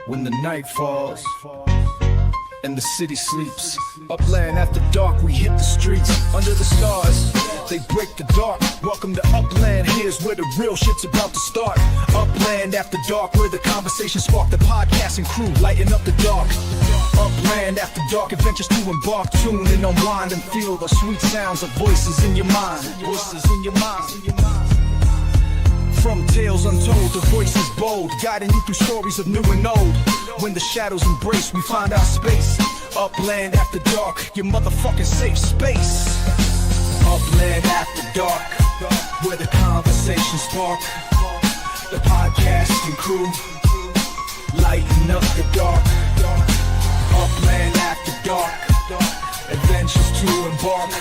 When the night falls and the city sleeps, Upland after dark, we hit the streets. Under the stars, they break the dark. Welcome to Upland, here's where the real shit's about to start. Upland after dark, where the conversation spark. The podcasting crew lighting up the dark. Upland after dark, adventures to embark. Tune in, unwind, and feel the sweet sounds of voices in your mind. Voices in your mind. From tales untold to voices bold, guiding you through stories of new and old. When the shadows embrace, we find our space. Upland after dark, your motherfucking safe space. Upland after dark, where the conversation spark. The podcasting crew, lighting up the dark. Upland after dark, adventures to embark.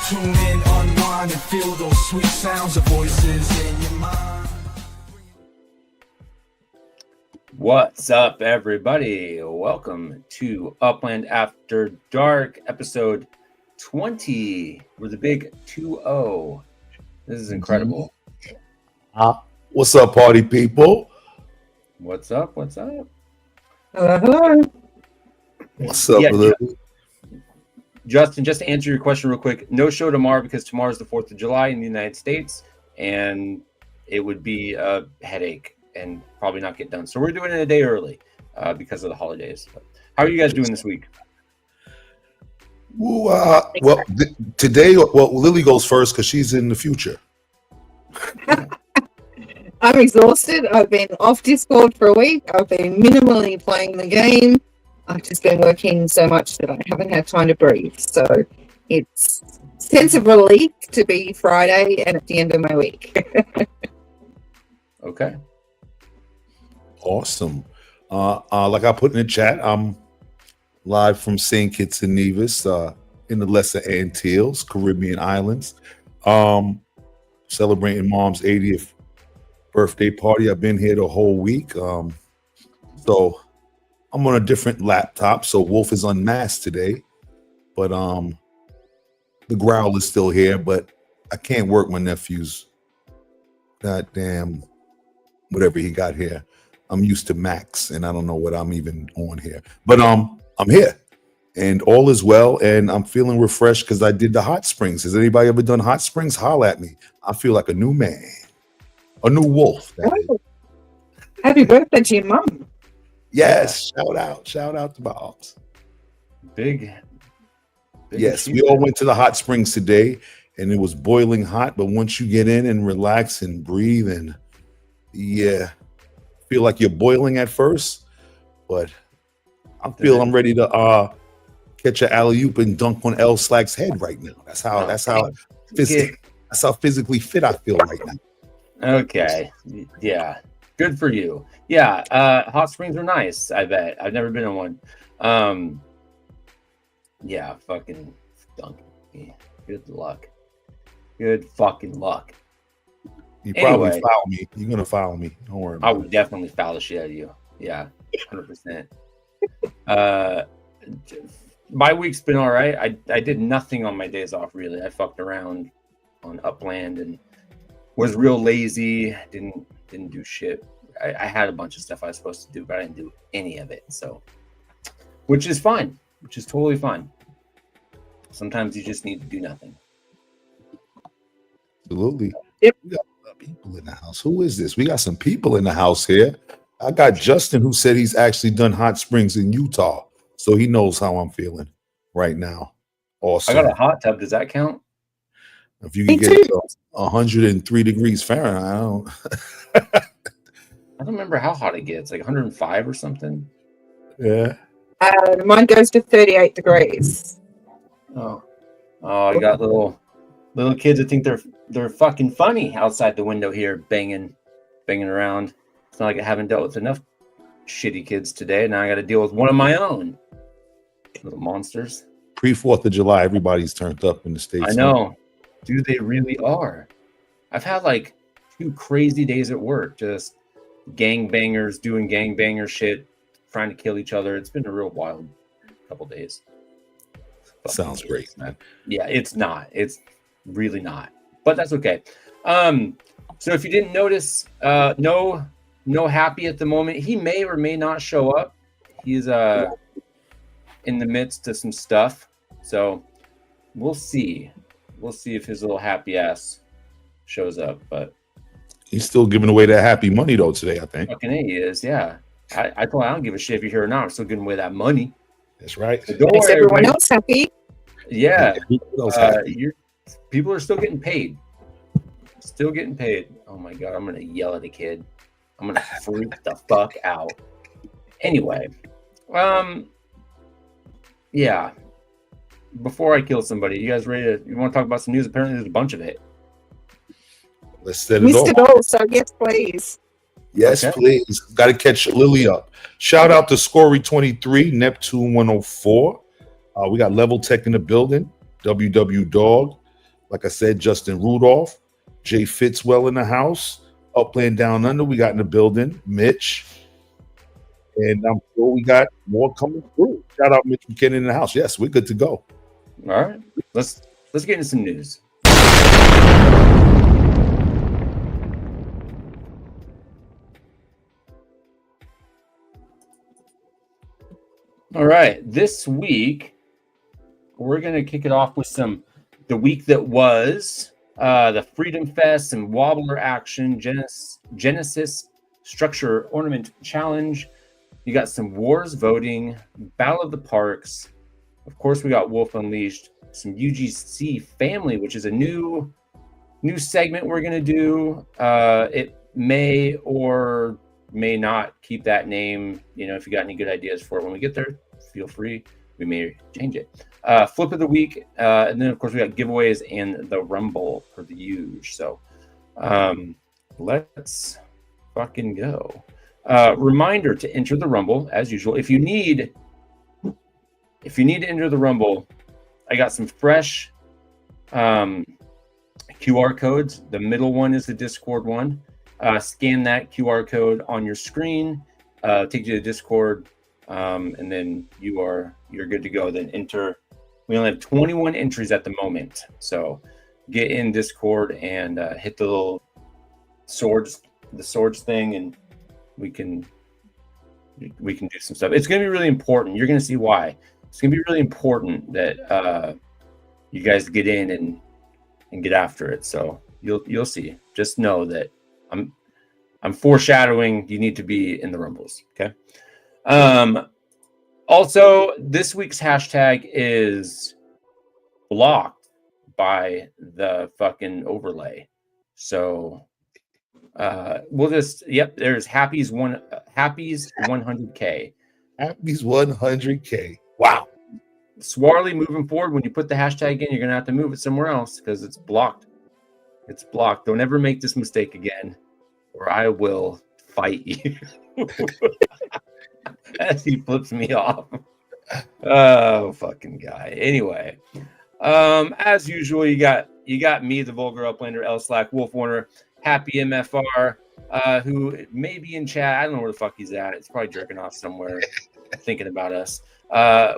Tune in, unwind, and feel those sweet sounds of voices in your mind. What's up, everybody? Welcome to Upland After Dark, episode 20. We're the big 2-0. This is incredible. What's up, party people? What's up? What's up? Hello. What's up, Justin, just to answer your question real quick, no show tomorrow because tomorrow's the 4th of July in the United States, and it would be a headache and probably not get done. So we're doing it a day early because of the holidays. How are you guys doing this week? Today, Lily goes first because she's in the future. I'm exhausted. I've been off Discord for a week. I've been minimally playing the game. I've just been working so much that I haven't had time to breathe. So it's a sense of relief to be Friday and at the end of my week. Okay. Awesome. Like I put in the chat, I'm live from St. Kitts and Nevis in the Lesser Antilles, Caribbean islands, celebrating Mom's 80th birthday party. I've been here the whole week. So I'm on a different laptop, so Wolf is unmasked today, but the growl is still here, but I can't work my nephew's goddamn whatever he got here. I'm used to Max, and I don't know what I'm even on here, but I'm here, and all is well, and I'm feeling refreshed because I did the hot springs. Has anybody ever done hot springs? Holla at me. I feel like a new man, a new wolf. Happy birthday to your mum. Yes, shout out to Bobs. Big Yes, we all went to the hot springs today, and it was boiling hot. But once you get in and relax and breathe, and feel like you're boiling at first, but I'm ready to catch an alley-oop and dunk on L Slack's head right now. That's how physically fit I feel right now. Okay. Yeah. Good for you. Yeah, hot springs are nice, I bet. I've never been in one. Yeah, fucking dunk. Yeah, good luck. Good fucking luck. You probably foul me. You're gonna foul me. Don't worry about I would definitely foul the shit out of you. Yeah, 100%. My week's been all right. I did nothing on my days off, really. I fucked around on Upland and was real lazy. Didn't do shit. I had a bunch of stuff I was supposed to do, but I didn't do any of it. So, which is fine, which is totally fine. Sometimes you just need to do nothing. Absolutely. Yep. We got people in the house. Who is this? We got some people in the house here. I got Justin, who said he's actually done hot springs in Utah, so he knows how I'm feeling right now. Awesome. I got a hot tub. Does that count? If you can get it to 103 degrees Fahrenheit, I don't remember how hot it gets, like 105 or something. Yeah. Mine goes to 38 degrees. Oh, I got little kids that think they're fucking funny outside the window here, banging around. It's not like I haven't dealt with enough shitty kids today. Now I got to deal with one of my own. Little monsters. Pre-4th of July, everybody's turned up in the States. I know. Dude, they really are. I've had like 2 crazy days at work, just gangbangers doing gangbanger shit, trying to kill each other. It's been a real wild couple days. Sounds great, man. Yeah, it's not. It's really not. But that's okay. So if you didn't notice, no no Happy at the moment. He may or may not show up. He's in the midst of some stuff, so we'll see. We'll see if his little happy ass shows up. But he's still giving away that happy money though today, I think. Fucking A, he is, yeah. I told him I don't give a shit if you're here or not. I'm still giving away that money. That's right. So don't Is worry, everyone everybody. else happy? Yeah. Happy. People are still getting paid. Still getting paid. Oh my god, I'm gonna yell at a kid. I'm gonna freak the fuck out. Anyway, yeah. Before I kill somebody, you guys ready to? You want to talk about some news? Apparently, there's a bunch of it. Let's set it Missed it off. all, so yes, please. Yes, Okay. please. Got to catch Lily up. Shout out to Scory23, Neptune 104. We got Level Tech in the building. WW Dog. Like I said, Justin Rudolph. Jay Fitzwell in the house. Upland Down Under, we got in the building. Mitch. And I'm sure we got more coming through. Shout out Mitch McKinnon in the house. Yes, we're good to go. All right, let's get into some news. All right, this week we're gonna kick it off with the week that was the Freedom Fest and Wobbler action, Genesis Structure Ornament Challenge. You got some Warz voting, Battle of the Parks. Of course, we got Wolf Unleashed, some UGC Family, which is a new segment we're gonna do. It may or may not keep that name. You know, if you got any good ideas for it when we get there, feel free. We may change it. Flip of the week, and then of course we got giveaways and the Rumble for the huge. So let's fucking go. Reminder to enter the Rumble as usual. If you need to enter the Rumble, I got some fresh QR codes. The middle one is the Discord one. Scan that QR code on your screen, take you to Discord, and then you're good to go. Then enter. We only have 21 entries at the moment, so get in Discord and hit the little swords thing, and we can do some stuff. It's going to be really important. You're going to see why. It's going to be really important that you guys get in and get after it. So you'll see. Just know that I'm foreshadowing. You need to be in the Rumbles. Okay. Also, this week's hashtag is blocked by the fucking overlay. So we'll just there's Happy's 100K. Happy's 100K. Wow. Swarly, moving forward, when you put the hashtag in, you're gonna have to move it somewhere else because it's blocked. It's blocked. Don't ever make this mistake again, or I will fight you. As he flips me off. Oh, fucking guy. Anyway, as usual, you got me, the Vulgar Uplander, L Slack, WolfWarner, HappyMFR, who may be in chat. I don't know where the fuck he's at. It's probably jerking off somewhere, thinking about us.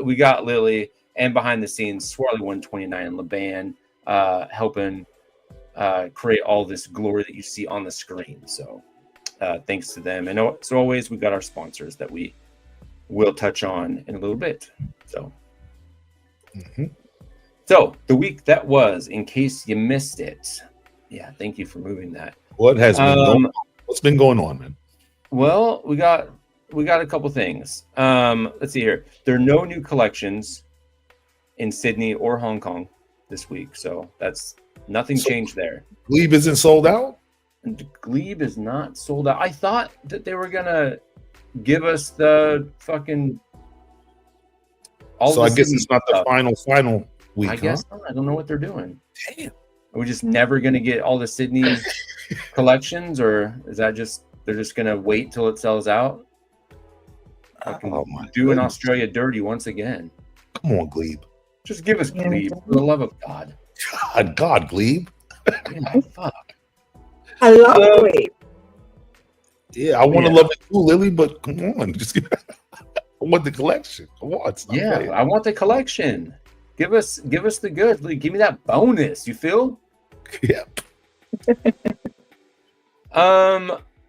We got Lily, and behind the scenes, Swarly 129 and Laban, helping create all this glory that you see on the screen. So thanks to them. And as always, we got our sponsors that we will touch on in a little bit. So, So the week that was, in case you missed it. Yeah, thank you for moving that. What has been going on? What's been going on, man? Well, we got a couple things. Let's see here. There are no new collections in Sydney or Hong Kong this week, so that's nothing changed there. Glebe isn't sold out? And Glebe is not sold out. I thought that they were gonna give us the fucking so I guess it's not the final week. I guess not. I don't know what they're doing. Damn. Are we just never gonna get all the Sydney collections, or is that just they're just gonna wait till it sells out? Oh my doing Australia dirty once again. Come on, Glebe. Just give us Glebe, for the love of God. God, Glebe. Yeah, fuck. I love it. Yeah, I want to love it too, Lily, but come on. Just I want the collection. I want. Yeah, I want the collection. Give us the goods. Give me that bonus. You feel? Yeah.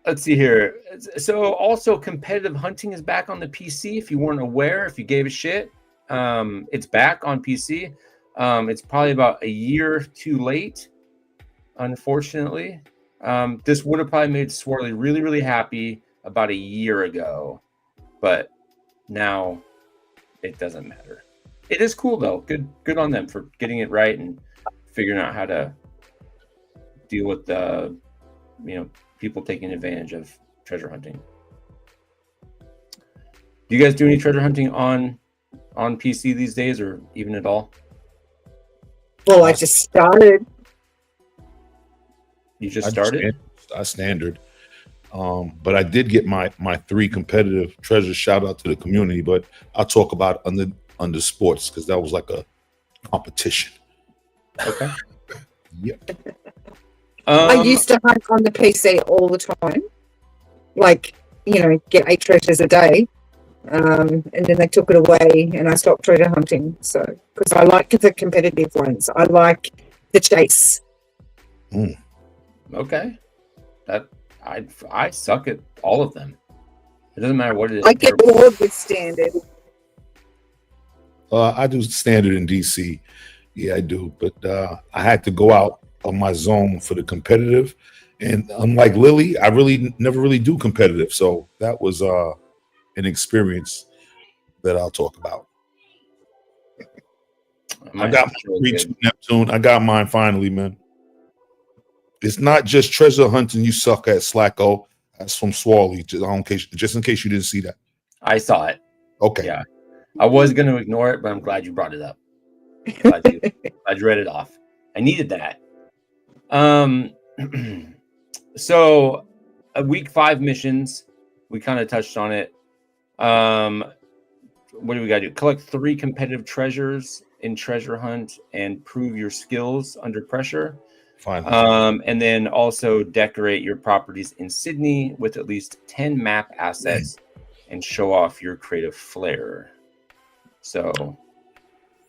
Let's see here. So also competitive hunting is back on the PC. If you weren't aware, if you gave a shit, it's back on PC. It's probably about a year too late, unfortunately. This would have probably made Swarley really, really happy about a year ago, but now it doesn't matter. It is cool though. Good on them for getting it right and figuring out how to deal with the, people taking advantage of treasure hunting. Do you guys do any treasure hunting on PC these days, or even at all? Well, I just started. You just started? I standard. But I did get my 3 competitive treasures. Shout out to the community, but I'll talk about under sports because that was like a competition. Okay. Yep. I used to hunt on the PC all the time, like get 8 treasures a day, and then they took it away, and I stopped treasure hunting. So because I like the competitive ones, I like the chase. Okay. That I suck at all of them. It doesn't matter what it is. I get bored with standard. I do standard in DC. Yeah, I do. But I had to go out on my zone for the competitive. And unlike Lily, I never really do competitive. So that was an experience that I'll talk about. I got my 3-2 Neptune. I got mine finally, man. It's not just treasure hunting you suck at, Slacko. That's from Swarley, just in case you didn't see that. I saw it. Okay. Yeah. I was going to ignore it, but I'm glad you brought it up. Glad you read it off. I needed that. So week 5 missions, we kind of touched on it. What do we got to do? Collect 3 competitive treasures in treasure hunt and prove your skills under pressure. Fine. And then also decorate your properties in Sydney with at least 10 map assets and show off your creative flair. So,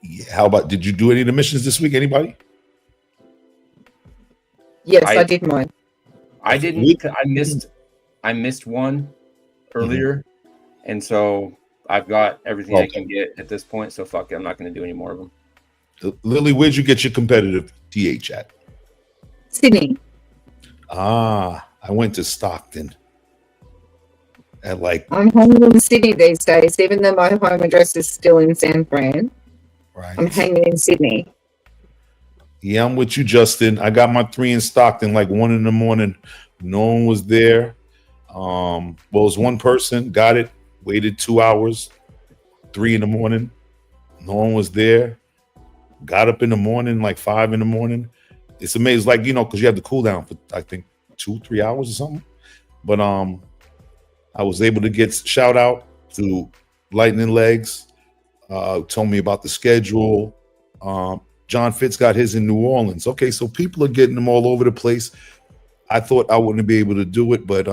yeah, how about, did you do any of the missions this week? Anybody? Yes, I did mine. I didn't. I missed one earlier, and so I've got everything I can get at this point. So fuck it, I'm not going to do any more of them. Lily, where'd you get your competitive TH at? Sydney. I went to Stockton. I'm home in Sydney these days, even though my home address is still in San Fran. Right. I'm hanging in Sydney. Yeah, I'm with you, Justin. I got my 3 in Stockton like 1 in the morning. No one was there. Well, it was one person, got it, waited 2 hours, 3 in the morning. No one was there. Got up in the morning, like 5 in the morning. It's amazing, like, because you have to cool down for, I think, 2-3 hours or something. But I was able to get shout out to Lightning Legs, told me about the schedule. John Fitz got his in New Orleans. Okay, so people are getting them all over the place. I thought I wouldn't be able to do it, but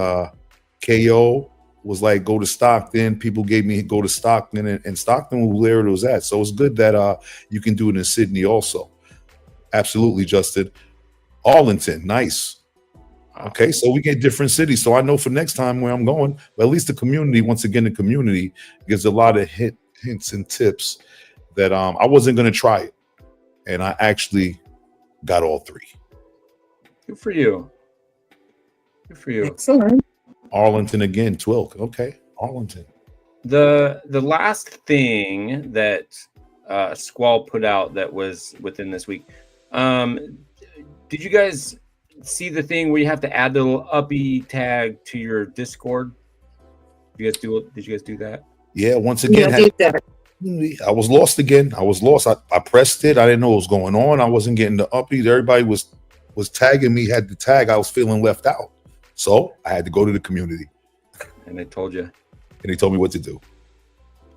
KO was like, go to Stockton. People gave me go to Stockton, and Stockton was where it was at. So it's good that you can do it in Sydney also. Absolutely, Justin. Arlington, nice. Okay, so we get different cities. So I know for next time where I'm going, but at least the community, once again, the community gives a lot of hints and tips that I wasn't going to try it. And I actually got all 3. Good for you. Good for you. Excellent. Arlington again, 12. Okay, Arlington. The last thing that Squall put out that was within this week. Did you guys see the thing where you have to add the little uppy tag to your Discord? Did you guys do that? Yeah, once again. Yeah, I did that. I was lost again. I was lost. I pressed it. I didn't know what was going on. I wasn't getting the uppies. Everybody was tagging me, had the tag. I was feeling left out. So I had to go to the community. And they told you. And they told me what to do.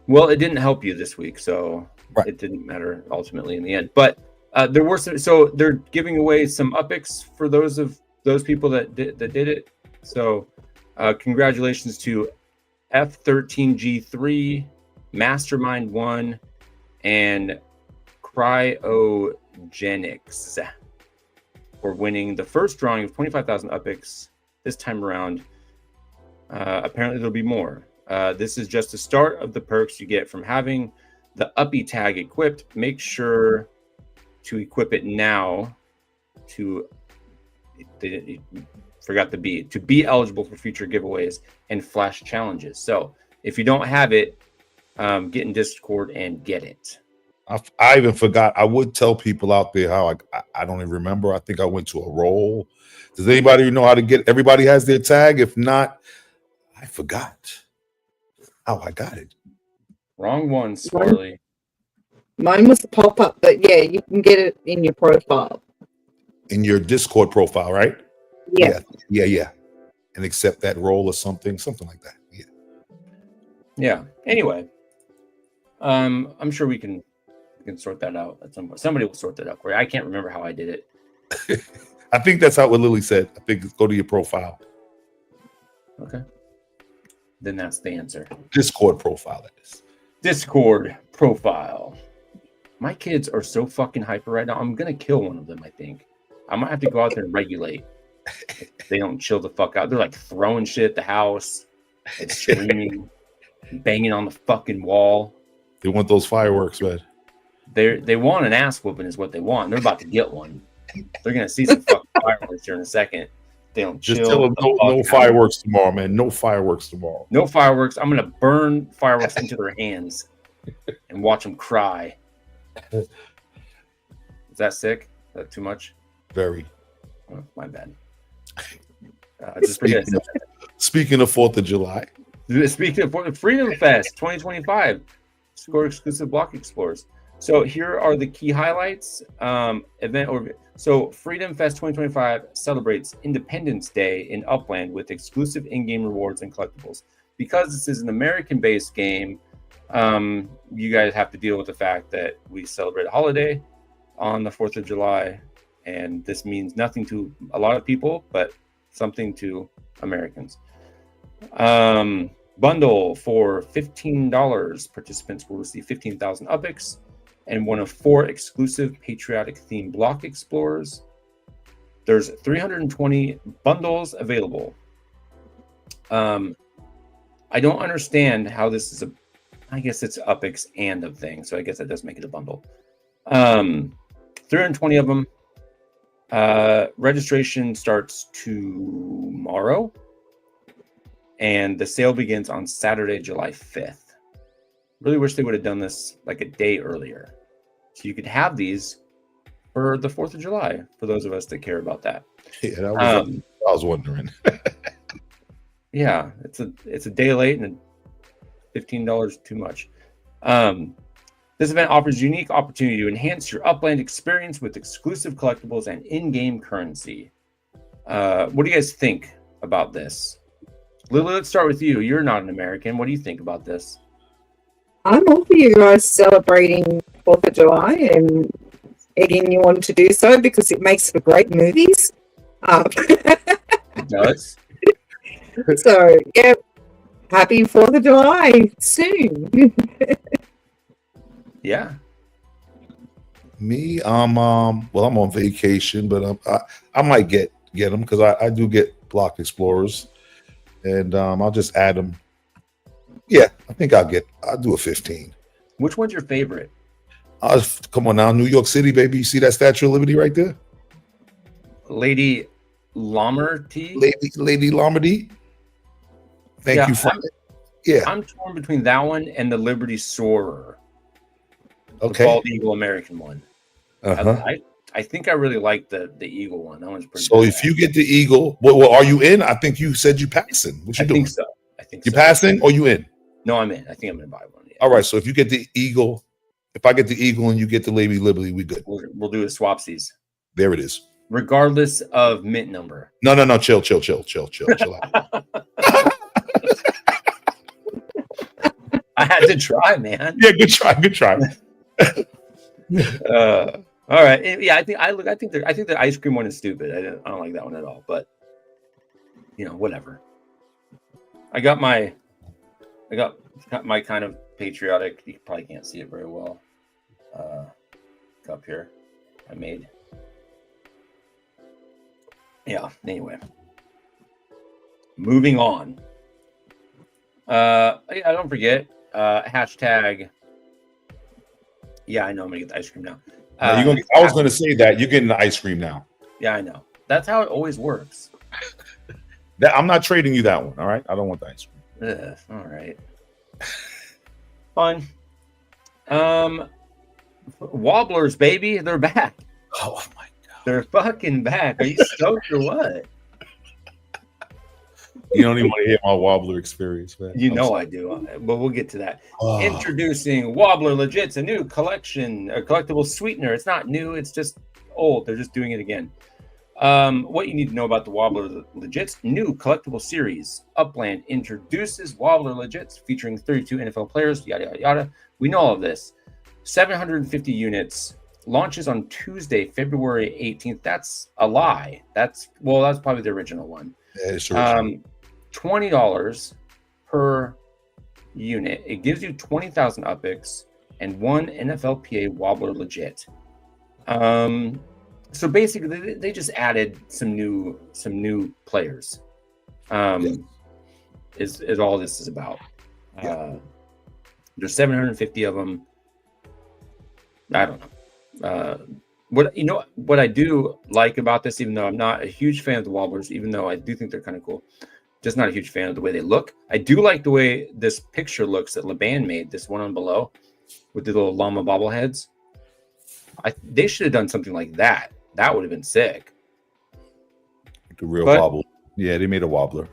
Well, it didn't help you this week, so It didn't matter ultimately in the end. But there were so they're giving away some upics for those people that did it. So congratulations to F13G3, Mastermind 1, and Cryogenics for winning the first drawing of 25,000 upics this time around. Apparently, there'll be more. This is just the start of the perks you get from having the Uppy tag equipped. Make sure to equip it now to forgot the B to be eligible for future giveaways and flash challenges. So if you don't have it, get in Discord and get it. I even forgot. I would tell people out there how I don't even remember. I think I went to a roll. Does anybody know how to get? Everybody has their tag. If not, I forgot how I got it. Wrong one, Sparley. Mine was a pop-up, but yeah, you can get it in your profile. In your Discord profile, right? Yeah. Yeah. And accept that role or something like that. Yeah. Anyway, I'm sure we can sort that out at some point. Somebody will sort that out for you. I can't remember how I did it. I think that's what Lily said. I think go to your profile. Okay. Then that's the answer. Discord profile, that is. Discord profile. My kids are so fucking hyper right now. I'm gonna kill one of them, I think. I might have to go out there and regulate. They don't chill the fuck out. They're like throwing shit at the house and screaming, banging on the fucking wall. They want those fireworks, man. They want an ass whooping is what they want. They're about to get one. They're gonna see some fucking fireworks here in a second. They don't just chill. tell them no fireworks tomorrow, man. No fireworks tomorrow. No fireworks. I'm gonna burn fireworks into their hands and watch them cry. Is that sick? Is that too much? Very. Oh, my bad. Just forget. Speaking of 4th of July. Speaking of Freedom Fest 2025, score exclusive block explorers. So here are the key highlights. So Freedom Fest 2025 celebrates Independence Day in Upland with exclusive in-game rewards and collectibles. Because this is an American-based game, you guys have to deal with the fact that we celebrate a holiday on the 4th of July, and this means nothing to a lot of people, but something to Americans. Bundle for $15. Participants will receive 15,000 UPIX and one of 4 exclusive patriotic themed block explorers. There's 320 bundles available. I don't understand how this is I guess it's UPIX and a thing, so I guess that does make it a bundle. 320 of them. Registration starts tomorrow, and the sale begins on Saturday, July 5th. Really wish they would have done this like a day earlier, so you could have these for the 4th of July for those of us that care about that. Yeah, that was, I was wondering. Yeah, it's a day late and $15 too much. This event offers a unique opportunity to enhance your Upland experience with exclusive collectibles and in-game currency. What do you guys think about this? Lily, let's start with you. You're not an American. What do you think about this? I'm all for you guys celebrating 4th of July and egging you on to do so because it makes for great movies. It does. So, yeah, happy 4th of July soon. Yeah. Me, I'm on vacation, but I might get them because I do get block explorers, and I'll just add them. Yeah, I think I'll do a 15. Which one's your favorite? Come on now, New York City, baby. You see that Statue of Liberty right there? Lady Lomerty? Lady Lomerty. Thank you for it. Yeah. I'm torn between that one and the Liberty Soarer. Okay. The bald eagle American one. Uh-huh. I think I really like the eagle one. That one's pretty So good. if you get the eagle, well, are you in? I think you said you passing. What you doing? I think you so. Passing or you in? No, I'm in. I think I'm gonna buy one. Yeah. All right. So if you get the eagle, if I get the eagle and you get the Lady Liberty, we good. We'll do a swapsies. There it is. Regardless of mint number. No. Chill out. I had to try, man. Yeah, good try. All right. Yeah, I think the ice cream one is stupid. I don't like that one at all. But whatever. I got my kind of patriotic. You probably can't see it very well. Cup here, I made. Yeah. Anyway, moving on. Yeah, don't forget. Hashtag. Yeah, I know I'm gonna get the ice cream now. I was gonna say that you're getting the ice cream now. Yeah, I know. That's how it always works. I'm not trading you that one. All right, I don't want the ice cream. Ugh, all right. Fun. Wobblers, baby, they're back. Oh my god, they're fucking back. Are you stoked or what? You don't even want to hear my Wobbler experience, man. You know I do, but we'll get to that. Introducing Wobbler Legits, a new collection, a collectible sweetener. It's not new, it's just old. They're just doing it again. What you need to know about the Wobbler Legits, new collectible series. Upland introduces Wobbler Legits featuring 32 NFL players, yada, yada, yada. We know all of this. 750 units. Launches on Tuesday, February 18th. That's a lie. That's probably the original one. Yeah, it's original. $20 per unit. It gives you 20,000 UPIX and one NFLPA Wobbler Legit. So basically, they just added some new players. Is all this is about. There's 750 of them. I don't know. What I do like about this, even though I'm not a huge fan of the Wobblers, even though I do think they're kind of cool, just not a huge fan of the way they look. I do like the way this picture looks that Laban made, this one on below with the little llama bobbleheads. They should have done something like that. That would have been sick. Like a real wobble. Yeah, they made a wobbler.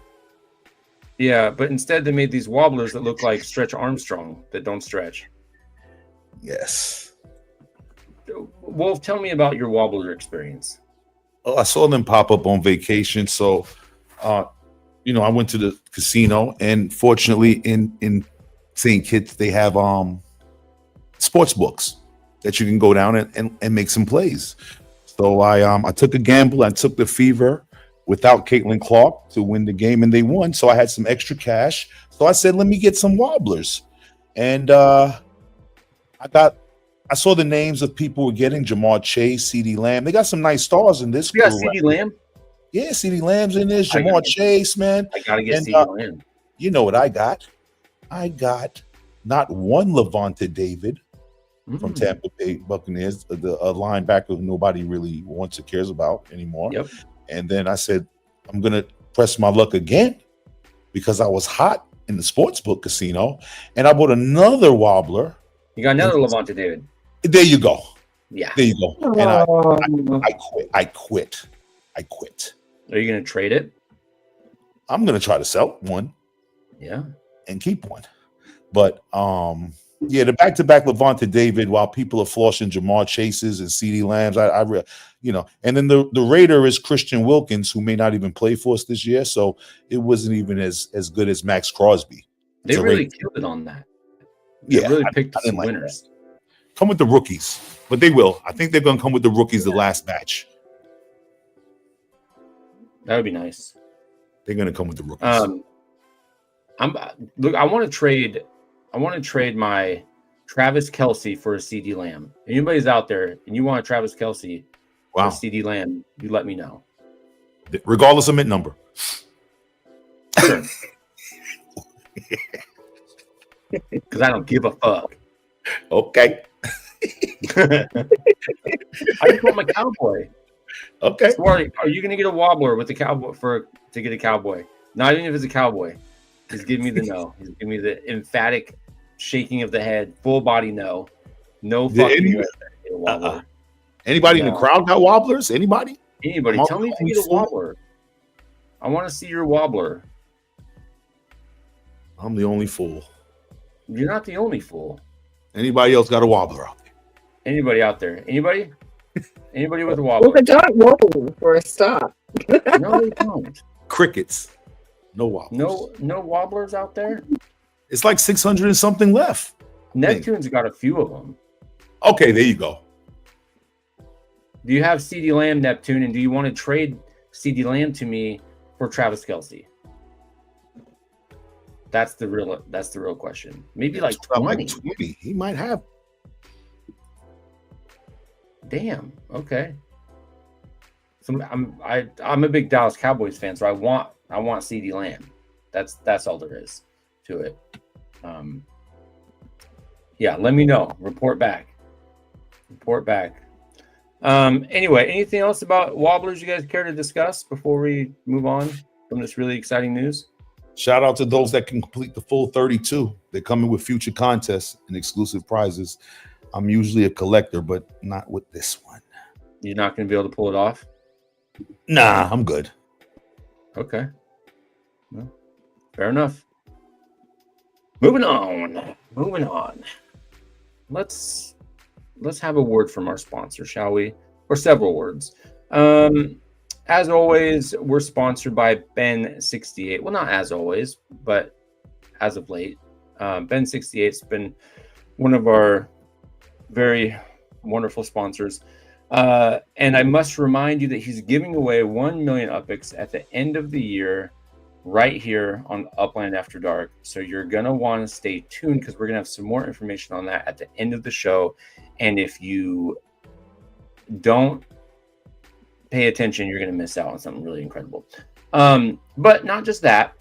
Yeah, but instead they made these wobblers that look like Stretch Armstrong that don't stretch. Yes. Wolf, tell me about your wobbler experience. Oh, I saw them pop up on vacation. So, I went to the casino, and fortunately in St. Kitts, they have sports books that you can go down and make some plays. So I took a gamble. I took the Fever without Caitlin Clark to win the game, and they won. So I had some extra cash. So I said, let me get some wobblers. And I saw the names of people we're getting: Jamar Chase, CeeDee Lamb. They got some nice stars in this. You got CeeDee Lamb? Yeah, CeeDee Lamb's in this. Jamar Chase, man. I gotta get CeeDee Lamb. You know what I got? I got not one Levante David from Tampa Bay Buccaneers, a linebacker who nobody really wants or cares about anymore. Yep. And then I said, I'm going to press my luck again because I was hot in the sportsbook casino, and I bought another wobbler. You got another Levante David. There you go. Yeah. There you go. And I quit. Are you going to trade it? I'm going to try to sell one. Yeah. And keep one. But yeah, the back-to-back Levante David, while people are flossing Jamar Chases and CeeDee Lambs, and then the Raider is Christian Wilkins, who may not even play for us this year, so it wasn't even as good as Max Crosby. They really killed it on that. They really picked some winners. That. Come with the rookies, but they will. I think they're going to come with the rookies the last batch. That would be nice. They're going to come with the rookies. I want to trade. I want to trade my Travis Kelce for a CeeDee Lamb. If anybody's out there and you want a Travis Kelce or a CeeDee Lamb, you let me know. Regardless of mint number. Sure. Because I don't give a fuck. Okay. I just want my cowboy. Okay. Smarty, are you going to get a wobbler with the cowboy to get a cowboy? Not even if it's a cowboy. Just give me the no. Just give me the emphatic shaking of the head, full body no. No fucking wobbler. Anybody in the crowd got wobblers? Anybody? Anybody? Tell me if you get a wobbler. I want to see your wobbler. I'm the only fool. You're not the only fool. Anybody else got a wobbler out there? Anybody out there? Anybody? Anybody with a wobbler? Well, they don't wobble for a start. No, they don't. Crickets. No wobblers. No wobblers out there? It's like 600 and something left. Neptune's got a few of them. Okay, there you go. Do you have CeeDee Lamb, Neptune, and do you want to trade CeeDee Lamb to me for Travis Kelce? That's the real question. Maybe like 20. He might have. Damn. Okay. So I'm a big Dallas Cowboys fan, so I want CeeDee Lamb. That's all there is. to it. Yeah, let me know. Report back. Anyway, anything else about Wobblers you guys care to discuss before we move on from this really exciting news? Shout out to those that can complete the full 32. They're coming with future contests and exclusive prizes. I'm usually a collector, but not with this one. You're not going to be able to pull it off? Nah, I'm good. Okay. Well, fair enough. Moving on. Let's have a word from our sponsor, shall we? Or several words. As always, we're sponsored by Ben68. Well, not as always, but as of late. Ben68's been one of our very wonderful sponsors. And I must remind you that he's giving away 1 million Upix at the end of the year, right here on Upland After Dark. So you're going to want to stay tuned because we're going to have some more information on that at the end of the show. And if you don't pay attention, you're going to miss out on something really incredible. But not just that.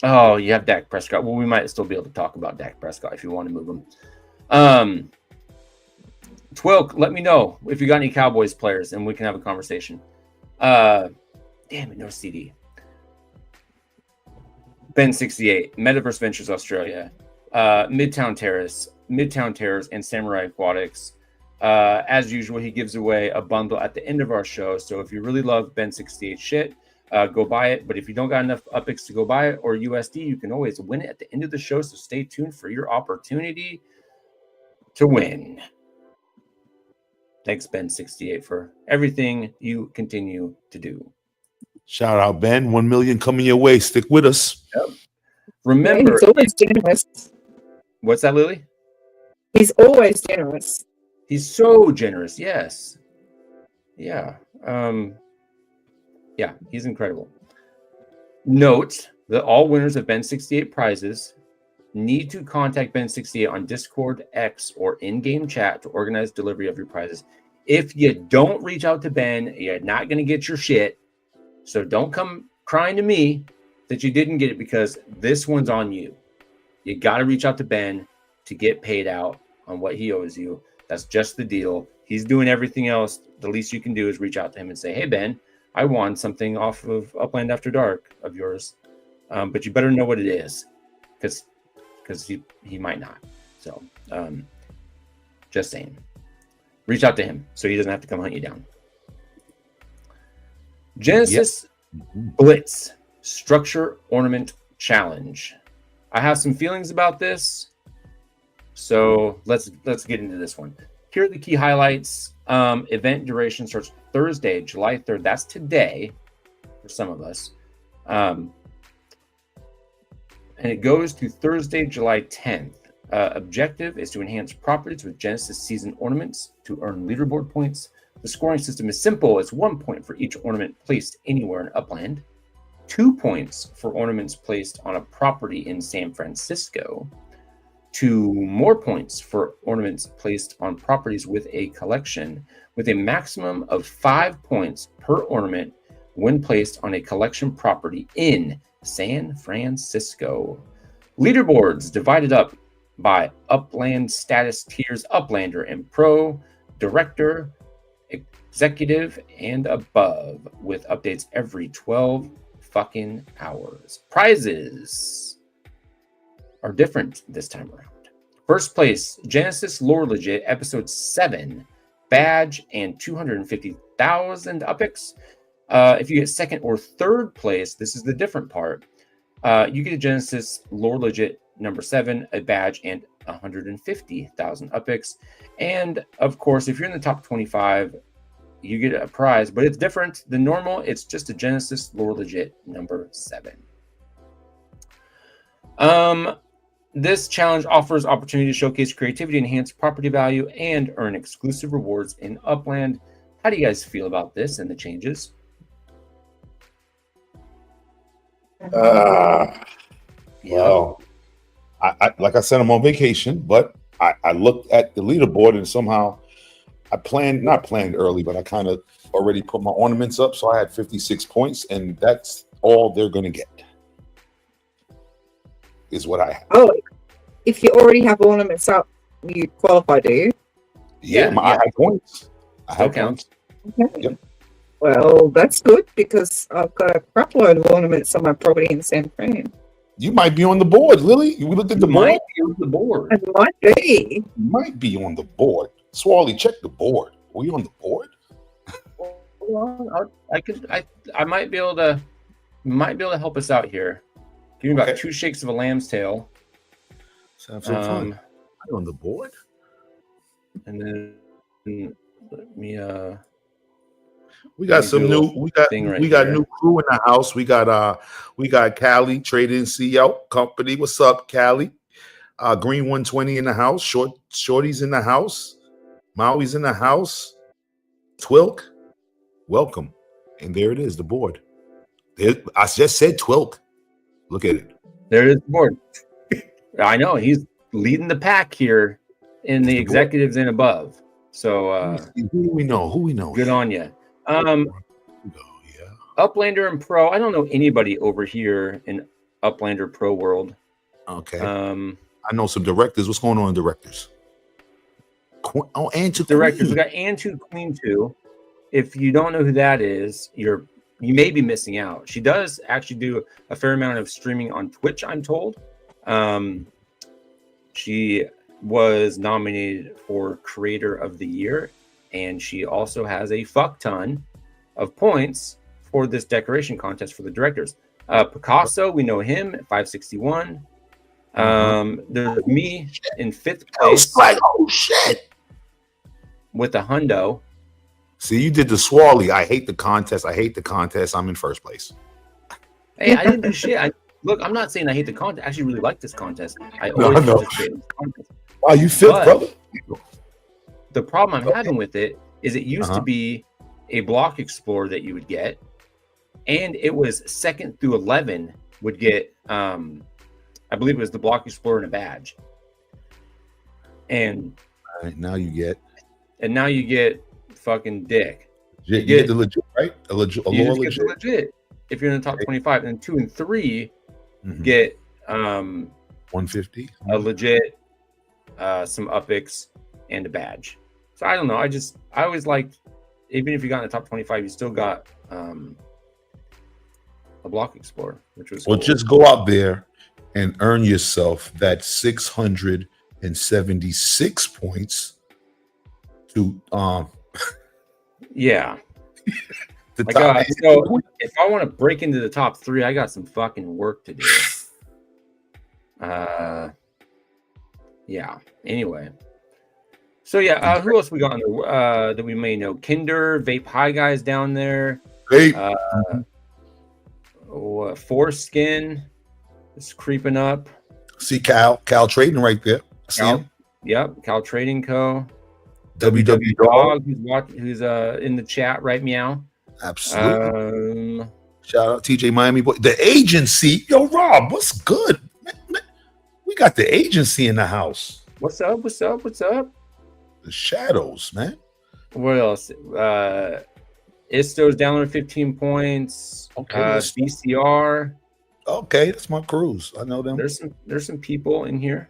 Oh, you have Dak Prescott. Well, we might still be able to talk about Dak Prescott if you want to move him. Twilk, let me know if you got any Cowboys players and we can have a conversation. Damn it, no CD. Ben68, Metaverse Ventures Australia, Midtown Terrace, and Samurai Aquatics. As usual, he gives away a bundle at the end of our show. So if you really love Ben68 shit, go buy it. But if you don't got enough Upix to go buy it or USD, you can always win it at the end of the show. So stay tuned for your opportunity to win. Thanks, Ben68, for everything you continue to do. Shout out, Ben. 1 million coming your way. Stick with us. Yep. Remember, he's always generous. What's that, Lily? He's always generous. He's so generous. Yes. Yeah. Yeah, he's incredible. Note that all winners of Ben68 prizes need to contact Ben68 on Discord, X, or in-game chat to organize delivery of your prizes. If you don't reach out to Ben, you're not going to get your shit. So don't come crying to me that you didn't get it because this one's on you. You got to reach out to Ben to get paid out on what he owes you. That's just the deal. He's doing everything else. The least you can do is reach out to him and say, hey, Ben, I won something off of Upland After Dark of yours. But you better know what it is because he might not. So just saying. Reach out to him so he doesn't have to come hunt you down. Genesis Blitz Structure Ornament Challenge. I have some feelings about this, so let's get into this one. Here are the key highlights. Event duration starts Thursday, July 3rd. That's today for some of us. And it goes to Thursday, July 10th. Objective is to enhance properties with Genesis season ornaments to earn leaderboard points. The scoring system is simple. It's 1 point for each ornament placed anywhere in Upland, 2 points for ornaments placed on a property in San Francisco, 2 more points for ornaments placed on properties with a collection, with a maximum of 5 points per ornament when placed on a collection property in San Francisco. Leaderboards divided up by Upland status tiers: Uplander and Pro, Director, Executive, and above, with updates every 12 fucking hours. Prizes are different this time around. First place, Genesis Lore Legit, Episode 7, badge and 250,000 Upix. If you get second or third place, this is the different part. You get a Genesis Lore Legit number 7, a badge, and 150,000 Upix. And of course, if you're in the top 25, you get a prize, but it's different than normal. It's just a Genesis Lore Legit number 7. This challenge offers opportunity to showcase creativity, enhance property value, and earn exclusive rewards in Upland. How do you guys feel about this and the changes? Well, I like I said, I'm on vacation, but I looked at the leaderboard and somehow I not planned early, but I kind of already put my ornaments up. So I had 56 points, and that's all they're going to get. is what I have. Oh, if you already have ornaments up, you qualify, do you? Yeah, I have points. I Still have counts. points. Okay. Yep. Well, that's good because I've got a crap load of ornaments on my property in San Fran. You might be on the board, Lily. You looked at the board? Might be on the board. It might be. You might be on the board. Swally, check the board. Were you on the board? Well, I might be able to help us out here. Give me about Okay. 2 shakes of a lamb's tail. Let's have some fun. Are you on the board? And then let me We got some new. We got thing right we got here. new crew in the house. We got Callie Trading CEO Company. What's up, Callie? Green 120 in the house. Shorty's in the house. Maui's in the house. Twilk, welcome. And there it is, the board. I just said Twilk. Look at it. There is the board. I know he's leading the pack here in the executives and above. So Who we know? good on you. Yeah. Uplander and Pro. I don't know anybody over here in Uplander Pro world. Okay. I know some directors. What's going on in directors? And directors. We got Antu Queen 2. If you don't know who that is, you may be missing out. She does actually do a fair amount of streaming on Twitch, I'm told. She was nominated for Creator of the Year, and she also has a fuck ton of points for this decoration contest for the directors. Picasso, we know him at 561. There's me in 5th place. Oh shit! With a hundo. See, you did the Swally. I hate the contest. I'm in 1st place. Hey, I didn't do shit. Look, I'm not saying I hate the contest. I actually really like this contest. I always participate in this contest. Wow, you 5th, brother. The problem I'm having with it is it used to be a block explorer that you would get, and it was 2nd through 11 would get I believe it was the block explorer and a badge. And now you get fucking dick. You get the legit, right? A you just get the legit if you're in the top 25, and 2 and 3 get 150 a legit, some upics and a badge. So I don't know. I always liked, even if you got in the top 25, you still got a block explorer, which was well. Cool. Just go out there and earn yourself that 676 points to yeah. the I top. got, so if I want to break into the top 3, I got some fucking work to do. Yeah. Anyway. So yeah, who else we got on there that we may know? Kinder, Vape High Guys down there. Foreskin is creeping up. See Cal Trading right there. See him. Yep, Cal Trading Co. WW Dog, who's in the chat right meow. Absolutely. Shout out TJ Miami Boy. The agency. Yo, Rob, what's good? Man, we got the agency in the house. What's up? The shadows, man. What else? Isto's down there 15 points. Okay. BCR. Okay, that's my cruise. I know them. There's some people in here.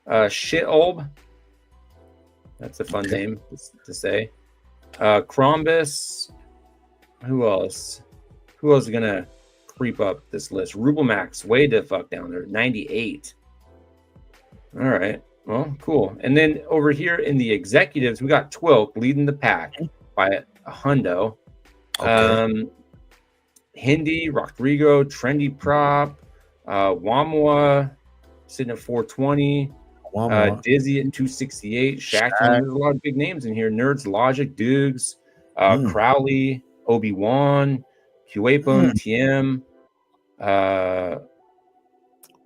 Shitolb. That's a fun name to say. Crombus. Who else? Who else is gonna creep up this list? Rubelmax, way the fuck down there. 98. All right. Well, cool. And then over here in the executives, we got Twilk leading the pack by a hundo. Okay. Hindi, Rodrigo, Trendy Prop, Wamwa sitting at 420. Dizzy at 268. Shaq. There's a lot of big names in here. Nerds, Logic, Dukes, Crowley, Obi-Wan, Huepo, TM.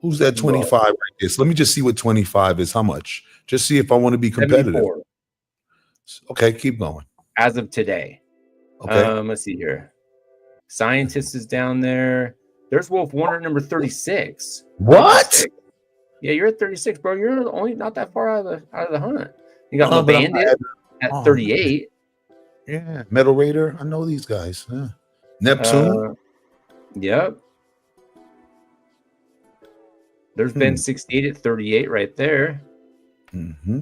Who's that 25 right there? So let me just see what 25 is. How much? Just see if I want to be competitive. 74. Okay, keep going. As of today. Okay. Let's see here. Scientist is down there. There's WolfWarner number 36. What? Yeah, you're at 36, bro. You're only not that far out of the hunt. You got Bandit at 38. Yeah, Metal Raider. I know these guys. Yeah. Neptune. Yep. There's been 68 at 38 right there. Mm-hmm.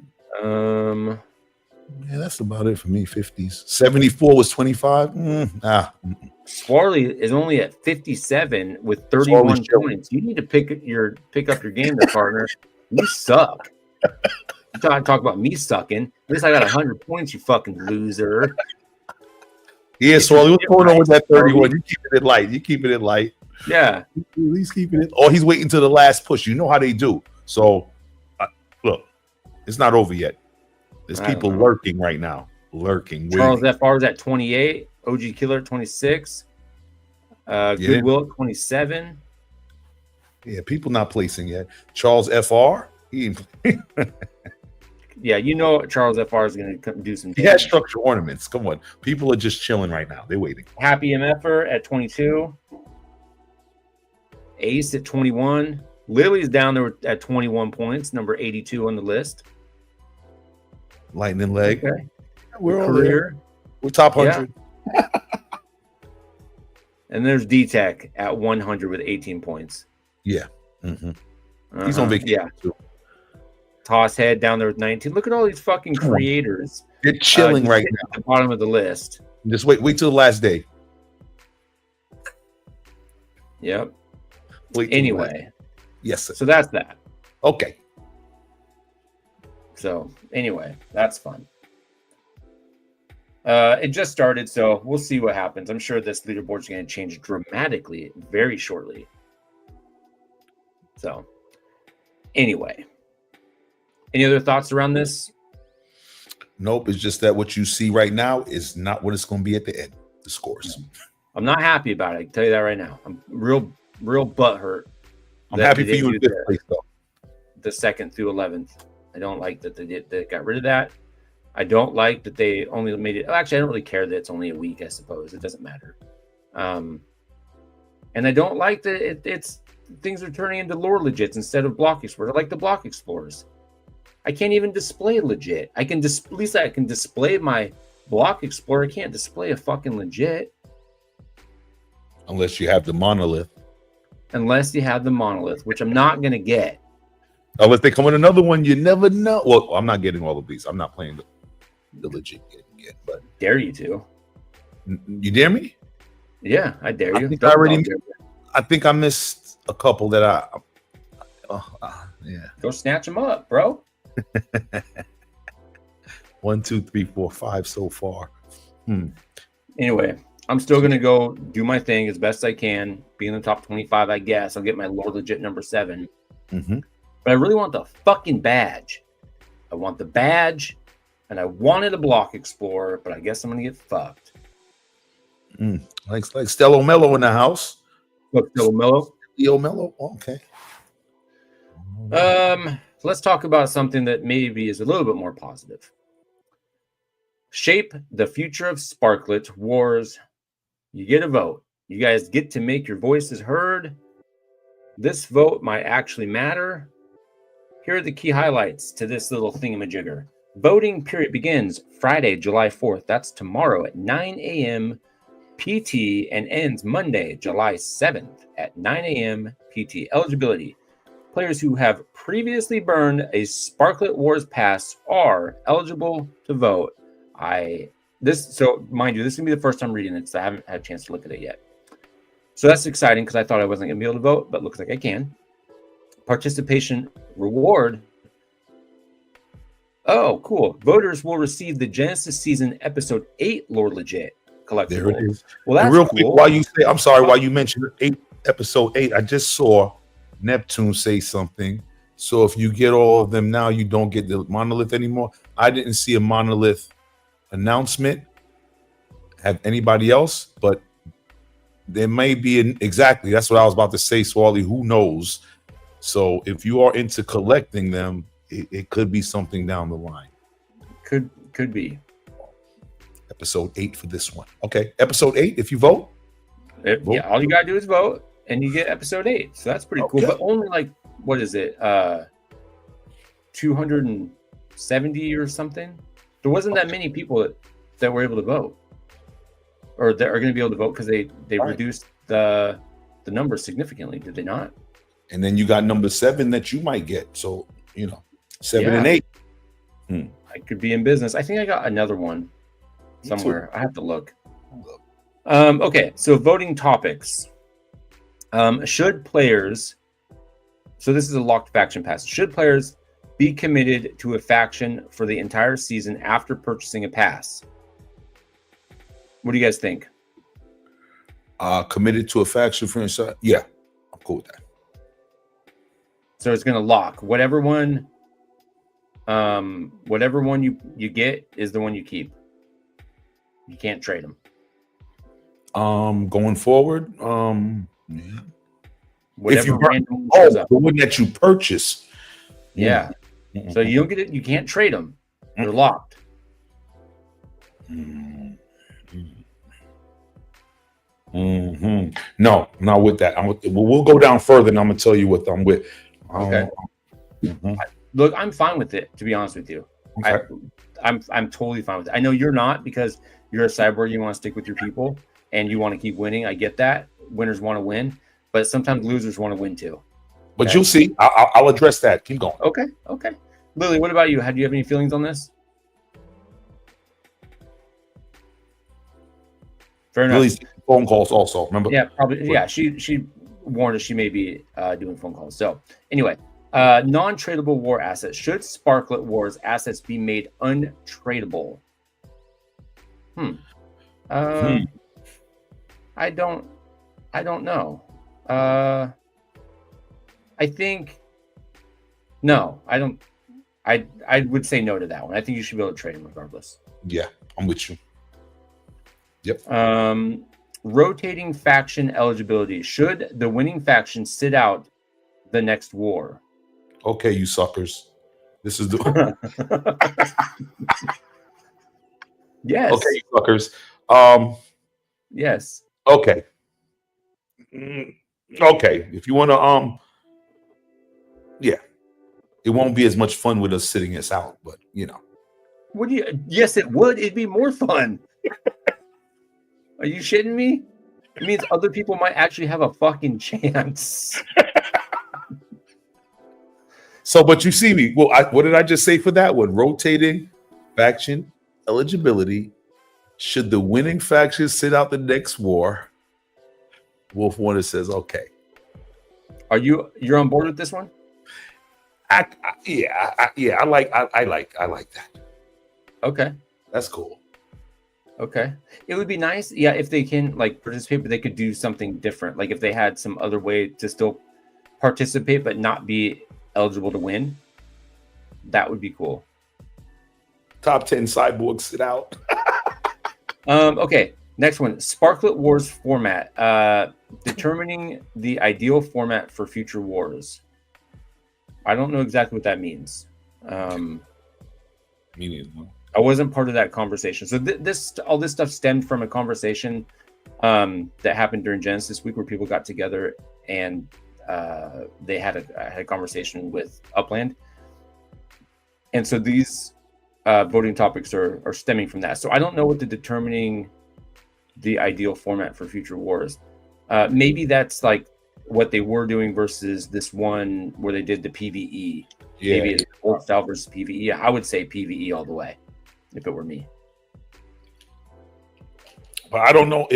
Yeah, that's about it for me. 50s. 74 was 25. Swarley is only at 57 with 31 points. You need to pick up your game there, partner. You suck. You talk about me sucking. At least I got 100 points, you fucking loser. Yeah, Swarley, what's going on with that 31? You keeping it light. You keeping it light. Yeah. He's keeping it. Or he's waiting to the last push. You know how they do. So, look, it's not over yet. There's people lurking right now. Lurking. Charles FR is at 28. OG Killer at 26. Goodwill at 27. Yeah, people not placing yet. Charles FR. Yeah, you know Charles FR is going to do some damage. He has structure ornaments. Come on. People are just chilling right now. They're waiting. HappyMFR at 22. Ace at 21. Lily's down there at 21 points, number 82 on the list. Lightning leg. Okay. We're all there. We're top 100. Yeah. And there's D-Tech at 100 with 18 points. Yeah. Mm-hmm. He's on vacation too. Toss Head down there with 19. Look at all these fucking creators. They're chilling right now. At the bottom of the list. Just wait till the last day. Yep. Anyway. Yes, sir. So that's that. Okay. So anyway, that's fun. It just started, so we'll see what happens. I'm sure this leaderboard is going to change dramatically very shortly. So anyway, any other thoughts around this? Nope. It's just that what you see right now is not what it's going to be at the end. The scores. I'm not happy about it. I can tell you that right now. I'm real butthurt. I'm happy for you in fifth place, though. The 2nd through 11th. I don't like that they got rid of that. I don't like that they only made it. Actually, I don't really care that it's only a week. I suppose it doesn't matter. And I don't like that it's things are turning into lore legits instead of block explorers. I like the block explorers. I can't even display legit. At least I can display my block explorer. I can't display a fucking legit unless you have the monolith. Unless you have the monolith, which I'm not gonna get. Unless they come with another one, you never know. Well, I'm not getting all of these. I'm not playing the legit game again. But dare you to? You dare me? Yeah, I dare you. I think I missed a couple that yeah. Go snatch them up, bro. 1, 2, 3, 4, 5 so far. Anyway, I'm still gonna go do my thing as best I can. Be in the top 25, I guess. I'll get my lore legit number 7. But I really want the fucking badge. I want the badge, and I wanted a block explorer, but I guess I'm gonna get fucked. Like Stello Mello in the house. Look, Stello Mello. Mello. Okay. Let's talk about something that maybe is a little bit more positive. Shape the future of Sparklet Warz. You get a vote. You guys get to make your voices heard. This vote might actually matter. Here are the key highlights to this little thingamajigger. Voting period begins Friday, July 4th. That's tomorrow at 9 a.m. PT and ends Monday, July 7th at 9 a.m. PT. Eligibility. Players who have previously burned a Sparklet Warz pass are eligible to vote. So mind you, this is gonna be the first time reading it, so I haven't had a chance to look at it yet. So that's exciting because I thought I wasn't gonna be able to vote, but looks like I can. Participation reward. Oh, cool. Voters will receive the Genesis Season Episode 8 Lore Legit collectible. There it is. Well, that's real cool. Quick, while you mentioned Episode 8, I just saw Neptune say something. So if you get all of them now, you don't get the monolith anymore. I didn't see a monolith announcement. Have anybody else? But there may be exactly. That's what I was about to say, Swally. Who knows? So if you are into collecting them, it could be something down the line. Could be. Episode 8 for this one. Okay, Episode 8. If you vote, yeah, all you gotta do is vote, and you get Episode 8. So that's pretty cool. But only like, what is it? 270 or something. There wasn't that many people that were able to vote, or that are going to be able to vote because they reduced the numbers significantly. Did they not? And then you got number 7 that you might get. So, 7 and 8. I could be in business. I think I got another one somewhere. I have to look. Okay, so voting topics. Should players, so this is a locked faction pass. Should players be committed to a faction for the entire season after purchasing a pass? What do you guys think? Committed to a faction for inside? Yeah, I'm cool with that. So it's going to lock whatever one you get is the one you keep. You can't trade them. Going forward, yeah. Whatever if you random shows up. the one that you purchase, Yeah. So you don't get it. You can't trade them. They're locked. No, I'm not with that. We'll go down further, and I'm gonna tell you what I'm with. Okay. Look, I'm fine with it. To be honest with you, Okay. I'm totally fine with it. I know you're not because you're a cyborg. You want to stick with your people and you want to keep winning. I get that. Winners want to win, but sometimes losers want to win too. But Okay. you'll see. I'll address that. Keep going. Okay. Lily, what about you? Do you have any feelings on this? Fair enough. Lily's phone calls also. Remember? Yeah, probably. Yeah, she warned us she may be doing phone calls. So anyway, non-tradable war assets. Should Sparklet Wars assets be made untradeable? I don't know. I think no. I don't. I would say no to that one. I think you should be able to trade them regardless. Yeah, I'm with you. Yep. Rotating faction eligibility. Should the winning faction sit out the next war? Okay, you suckers. This is the Yes. okay, you suckers. Yes. Okay. Okay. If you want to, yeah, it won't be as much fun with us sitting us out, but What do you? Yes, it would. It'd be more fun. Are you shitting me? It means other people might actually have a fucking chance. So, but you see me. Well, what did I just say for that one? Rotating faction eligibility. Should the winning faction sit out the next war? WolfWarner says, okay. You're on board with this one? I like that. Okay. That's cool. Okay. It would be nice, yeah, if they can participate, but they could do something different. Like if they had some other way to still participate but not be eligible to win. That would be cool. Top 10 cyborgs sit out. Okay. Next one. Sparklet Wars format. Determining the ideal format for future wars. I don't know exactly what that means. Me neither. I wasn't part of that conversation. So all this stuff stemmed from a conversation that happened during Genesis Week where people got together and they had a conversation with Upland. And so these voting topics are stemming from that. So I don't know what determining the ideal format for future wars. Maybe that's like what they were doing versus this one where they did the PvE. Yeah. Maybe it's old style versus PvE. I would say PvE all the way if it were me. But I don't know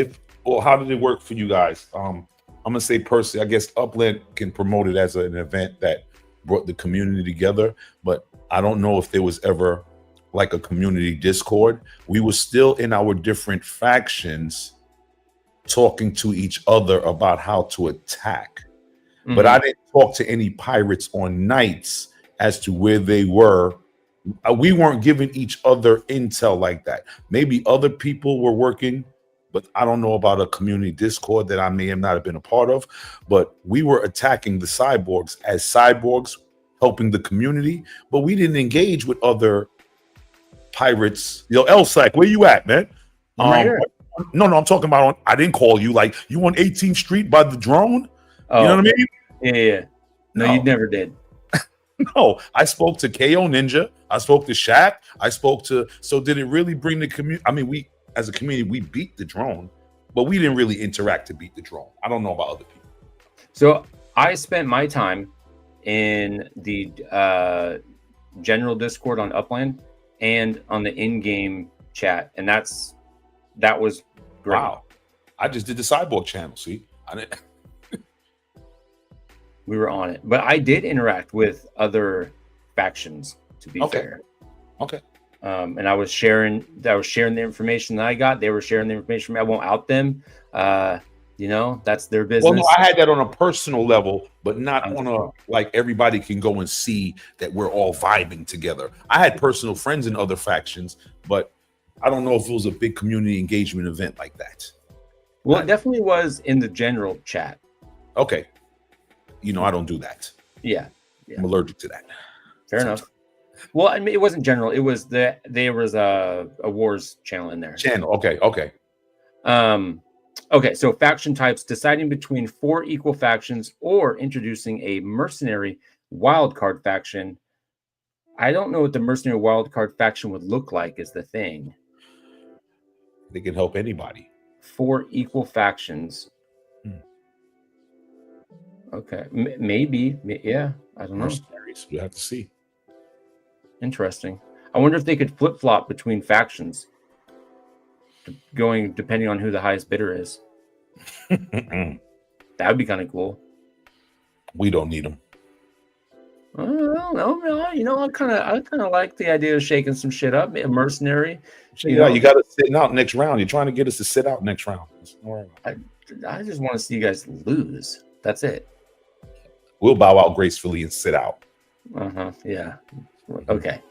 how did it work for you guys? I'm gonna say personally, I guess Upland can promote it as an event that brought the community together, but I don't know if there was ever like a community Discord. We were still in our different factions talking to each other about how to attack. Mm-hmm. But I didn't talk to any pirates on nights as to where they were. We weren't giving each other intel like that. Maybe other people were working, but I don't know about a community Discord that I may have not have been a part of. But we were attacking the cyborgs as cyborgs, helping the community, but we didn't engage with other pirates. LSAC, where you at, man? Right here. No, I'm talking about I didn't call you. Like, you on 18th Street by the drone? Oh, you know what I mean? Yeah. No, you never did. No, I spoke to KO Ninja. I spoke to Shaq. So did it really bring the community? I mean, we, as a community, we beat the drone, but we didn't really interact to beat the drone. I don't know about other people. So I spent my time in the general Discord on Upland and on the in-game chat, and that was great. Wow. I just did the Cyborg channel. See, I didn't. We were on it, but I did interact with other factions. To be fair, okay. And I was sharing the information that I got. They were sharing the information. I won't out them. You know, that's their business. Well, no, I had that on a personal level, but not on a like everybody can go and see that we're all vibing together. I had personal friends in other factions, but I don't know if it was a big community engagement event like that. Well, it definitely was in the general chat. Okay. You know, I don't do that. Yeah. I'm allergic to that. Fair enough. Well, I mean, it wasn't general. It was there was a Warz channel in there. Okay. Okay, so faction types: deciding between 4 equal factions or introducing a mercenary wildcard faction. I don't know what the mercenary wildcard faction would look like is the thing. They can help anybody. 4 equal factions. Okay, maybe. Yeah, I don't know. Mercenaries, we have to see. Interesting. I wonder if they could flip-flop between factions, going depending on who the highest bidder is. That would be kind of cool. We don't need them. No. You know, I kind of like the idea of shaking some shit up. A mercenary. You got to sit out next round. You're trying to get us to sit out next round. I just want to see you guys lose. That's it. We'll bow out gracefully and sit out. Yeah. Okay.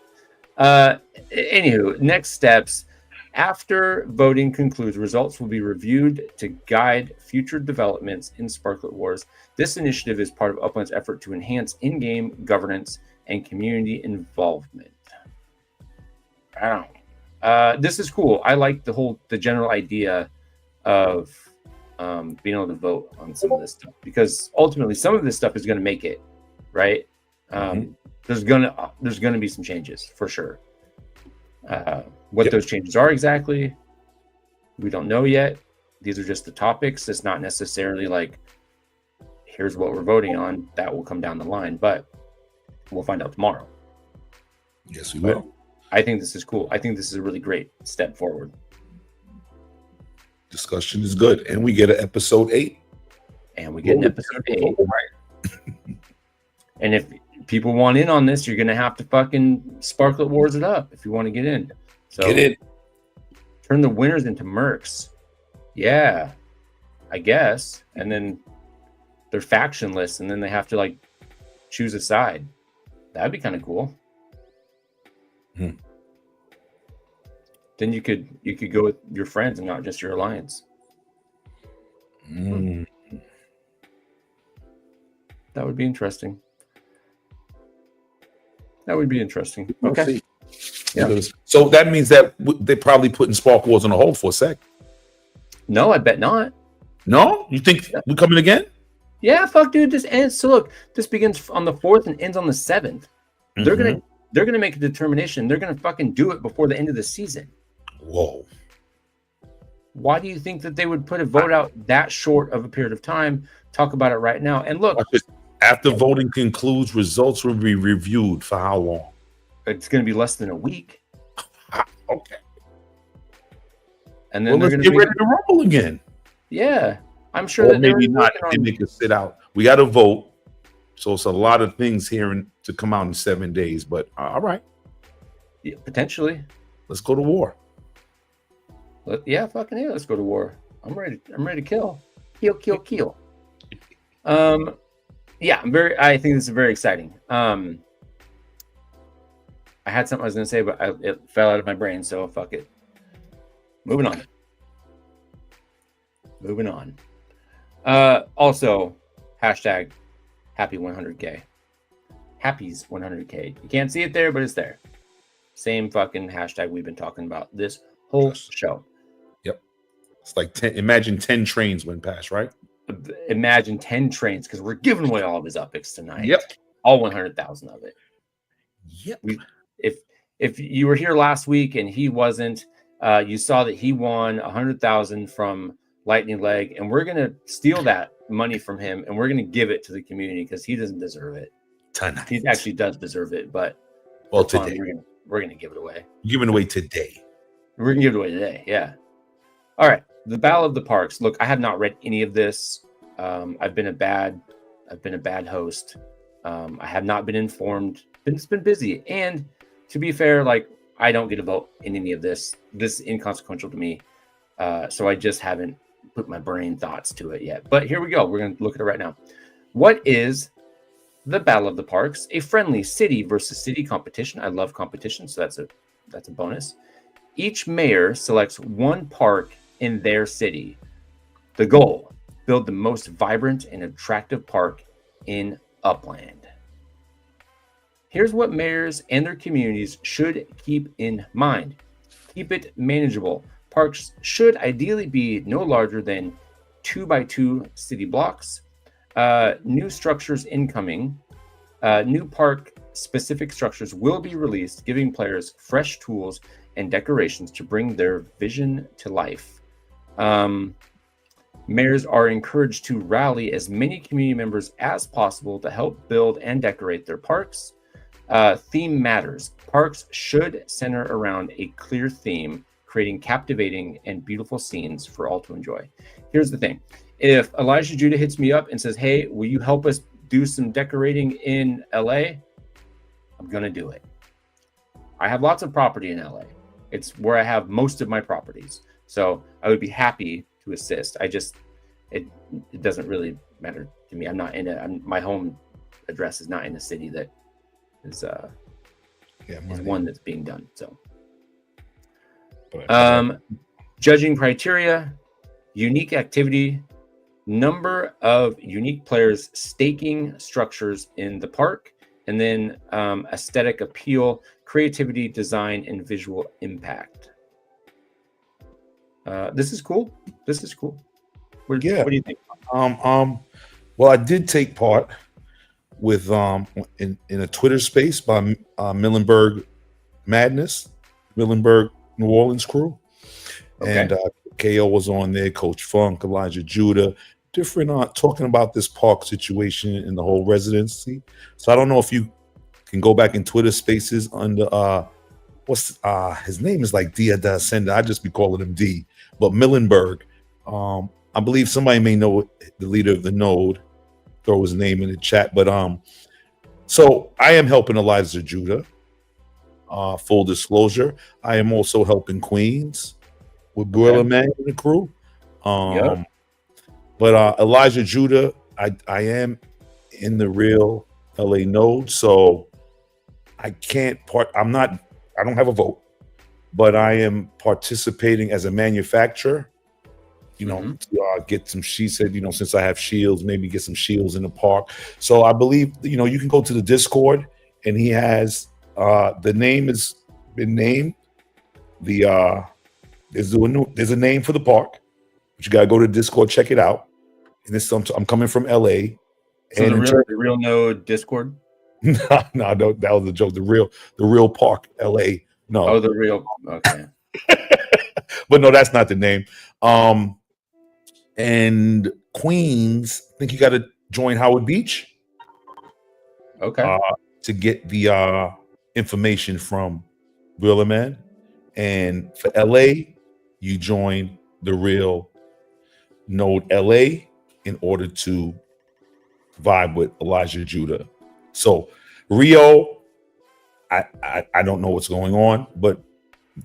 Anywho, next steps. After voting concludes, results will be reviewed to guide future developments in Sparklet Wars. This initiative is part of Upland's effort to enhance in-game governance and community involvement. This is cool. I like the general idea of being able to vote on some of this stuff, because ultimately some of this stuff is going to make it, right? There's gonna be some changes for sure. What those changes are exactly, we don't know yet. These are just the topics. It's not necessarily like, here's what we're voting on. That will come down the line, but we'll find out tomorrow. Yes, we will. I think this is cool. I think this is a really great step forward. Discussion is good. And we get an episode 8. And we get an episode 8. Right. And if people want in on this, you're going to have to fucking Sparklet Wars it up if you want to get in. So get in. Turn the winners into mercs. Yeah, I guess. And then they're factionless, and then they have to like choose a side. That'd be kind of cool. Then you could go with your friends and not just your alliance. That would be interesting. Okay. Yeah. So that means that they're probably putting Spark Wars on a hold for a sec. No, I bet not. No? You think we're coming again? Yeah, fuck, dude. This ends. So look, this begins on the 4th and ends on the 7th. They're gonna make a determination. They're gonna fucking do it before the end of the season. Whoa. Why do you think that they would put a vote out that short of a period of time? Talk about it right now. And look, after voting concludes, results will be reviewed for how long? It's going to be less than a week. Okay. And then let's get ready to rumble again. Yeah, I'm sure. Or that maybe not. They make us sit out. We got to vote. So it's a lot of things here to come out in 7 days. But all right. Yeah, potentially. Let's go to war. Yeah, fucking yeah. Let's go to war. I'm ready to kill. Kill. Yeah, I think this is very exciting. I had something I was going to say, but it fell out of my brain, so fuck it. Moving on. Also, hashtag Happy100K. Happy's 100K. You can't see it there, but it's there. Same fucking hashtag we've been talking about this whole show. Yep. It's like imagine 10 trains went past, right? Imagine 10 trains, because we're giving away all of his epics tonight. Yep. All 100,000 of it. Yep. If you were here last week and he wasn't, you saw that he won 100,000 from Lightning Leg, and we're gonna steal that money from him, and we're going to give it to the community because he doesn't deserve it. Tonight. He actually does deserve it, but Well, for fun, today. we're gonna give it away. You're giving away today. We're gonna give it away today. Yeah. All right. The Battle of the Parks. Look, I have not read any of this. I've been a bad host. I have not been informed. It's been busy, and to be fair, like I don't get a vote in any of this. This is inconsequential to me. So I just haven't put my brain thoughts to it yet. But here we go. We're gonna look at it right now. What is the Battle of the Parks? A friendly city versus city competition. I love competition, so that's a bonus. Each mayor selects one park in their city. The goal: build the most vibrant and attractive park in Upland. Here's what mayors and their communities should keep in mind. Keep it manageable. Parks should ideally be no larger than 2x2 city blocks. New structures incoming. New park-specific structures will be released, giving players fresh tools and decorations to bring their vision to life. Mayors are encouraged to rally as many community members as possible to help build and decorate their parks. Theme matters. Parks should center around a clear theme, creating captivating and beautiful scenes for all to enjoy. Here's the thing. If Elijah Judah hits me up and says, hey, will you help us do some decorating in LA? I'm going to do it. I have lots of property in LA. It's where I have most of my properties. So I would be happy to assist. It doesn't really matter to me. I'm not in my home address is not in a city that is one that's being done. So judging criteria, unique activity, number of unique players staking structures in the park, and then aesthetic appeal, creativity, design, and visual impact. This is cool. What do you think? Well, I did take part with in a Twitter space by Millenberg Madness, Millenberg New Orleans crew. Okay. And KO was on there, Coach Funk, Elijah Judah, different talking about this park situation and the whole residency. So I don't know if you can go back in Twitter spaces under what's his name is like Dia Da Senda. I just be calling him D, but Millenberg. I believe somebody may know the leader of the node. Throw his name in the chat, but so I am helping Elijah Judah. Full disclosure, I am also helping Queens with Gorilla Man and the crew. But Elijah Judah, I am in the real LA node, so I can't I don't have a vote, but I am participating as a manufacturer, to get some, she said, since I have shields, maybe get some shields in the park. So I believe, you can go to the Discord and he has, the name has been named. There's a name for the park, but you got to go to Discord, check it out. And this, I'm coming from LA. So and the real node Discord? No, that was a joke. The real park, LA. No. Oh, the real. Okay. But no, that's not the name. And Queens, I think you got to join Howard Beach. Okay. To get the information from Gorilla Man. And for LA, you join the real node LA in order to vibe with Elijah Judah. So Rio, I don't know what's going on, but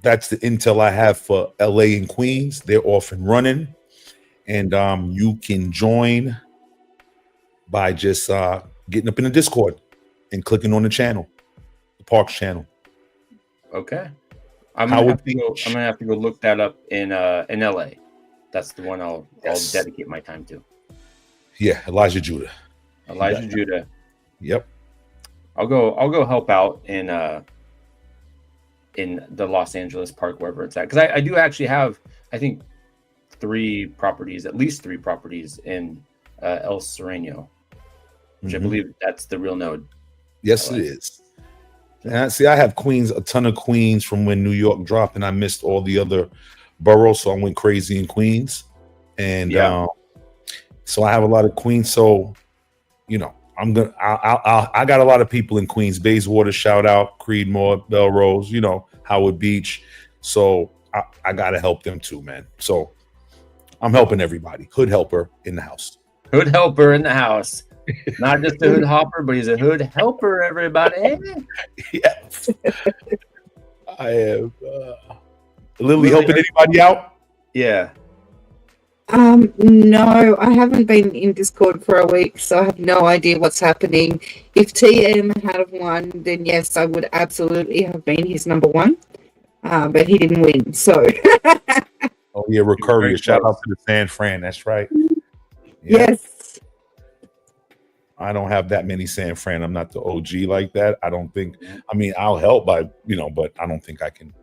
that's the intel I have for LA and Queens. They're off and running, and you can join by just getting up in the Discord and clicking on the channel, the Parks channel. Okay, I'm gonna have to go look that up in LA. That's the one I'll dedicate my time to. Yeah, Elijah Judah. Judah. Yep. I'll go help out in the Los Angeles park, wherever it's at, because I do actually have, I think, at least three properties in El Sereno, which I believe that's the real node. Yes, it is. And see, I have Queens, a ton of Queens from when New York dropped, and I missed all the other boroughs, so I went crazy in Queens. And So I have a lot of Queens. So, I got a lot of people in Queens. Bayswater, shout out, Creedmoor, Belrose, Howard Beach. So I got to help them too, man. So I'm helping everybody. Hood helper in the house. Hood helper in the house. Not just a hood hopper, but he's a hood helper, everybody. Yes. I am Lily helping anybody out? Yeah. No, I haven't been in Discord for a week, so I have no idea what's happening. If TM had won, then yes, I would absolutely have been his number one. But he didn't win, so. Oh yeah, Recurrier. Shout out to the San Fran. That's right. Yeah. Yes. I don't have that many San Fran. I'm not the OG like that. I don't think. I mean, I'll help by but I don't think I can.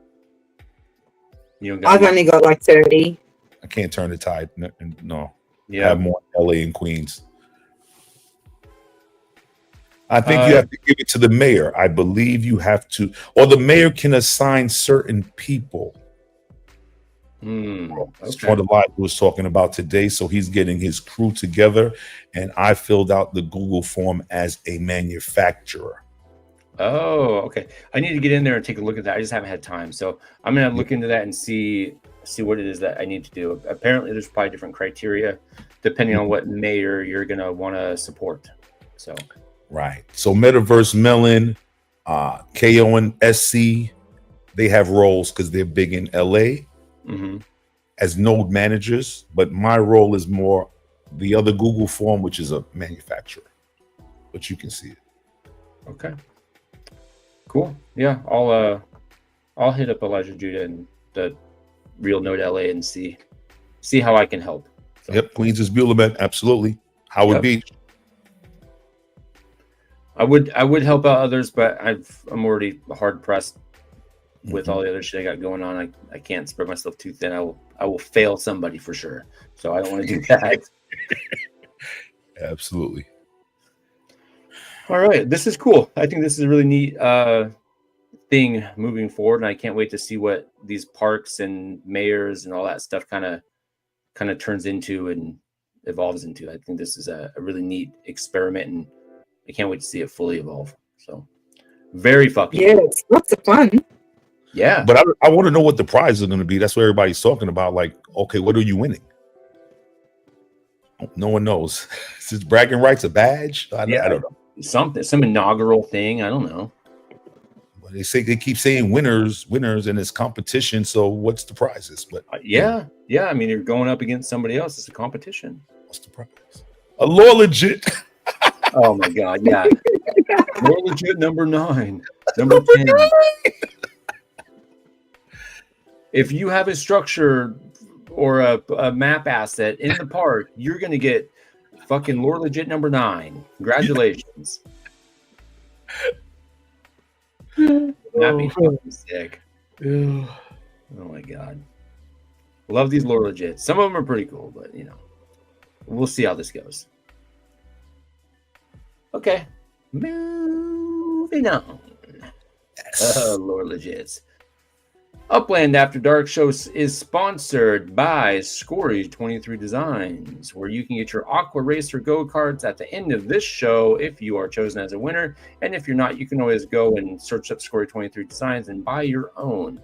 I've only got like 30. I can't turn the tide. No. Yeah. I have more in LA and Queens. I think you have to give it to the mayor. I believe you have to, or the mayor can assign certain people. That's what Elijah was talking about today. So he's getting his crew together, and I filled out the Google form as a manufacturer. Oh, okay. I need to get in there and take a look at that. I just haven't had time. So I'm going to look into that and see what it is that I need to do. Apparently, there's probably different criteria depending on what mayor you're going to want to support. So, right. So Metaverse Melon, KO and SC, they have roles because they're big in LA as node managers. But my role is more the other Google form, which is a manufacturer. But you can see it. Okay. Cool. Yeah, I'll hit up Elijah Judah and the Real Node LA and see how I can help. So. Yep, Queens is Bulabet, absolutely. Howard Beach. I would help out others, but I'm already hard pressed with all the other shit I got going on. I can't spread myself too thin. I will fail somebody for sure. So I don't want to do that. Absolutely. All right, this is cool. I think this is a really neat thing moving forward, and I can't wait to see what these parks and mayors and all that stuff kind of turns into and evolves into. I think this is a really neat experiment, and I can't wait to see it fully evolve. So, very fucking cool. It's lots of fun. Yeah, but I want to know what the prizes are going to be. That's what everybody's talking about. Like, okay, what are you winning? No one knows. Is this bragging rights a badge? I don't know. Some inaugural thing. I don't know. But they keep saying winners, and it's competition. So what's the prizes? But yeah. I mean, you're going up against somebody else. It's a competition. What's the prize? A lore legit. Oh my god, yeah. Lore legit number 9, number 10. If you have a structure or a map asset in the park, you're gonna get fucking lore legit number 9. Congratulations. That'd be fucking sick. Oh my god. Love these lore legit. Some of them are pretty cool, but we'll see how this goes. Okay. Moving on. Lore legits. Upland After Dark show is sponsored by Scory 23 Designs, where you can get your Aqua Racer Go-Karts at the end of this show if you are chosen as a winner. And if you're not, you can always go and search up Scory 23 Designs and buy your own.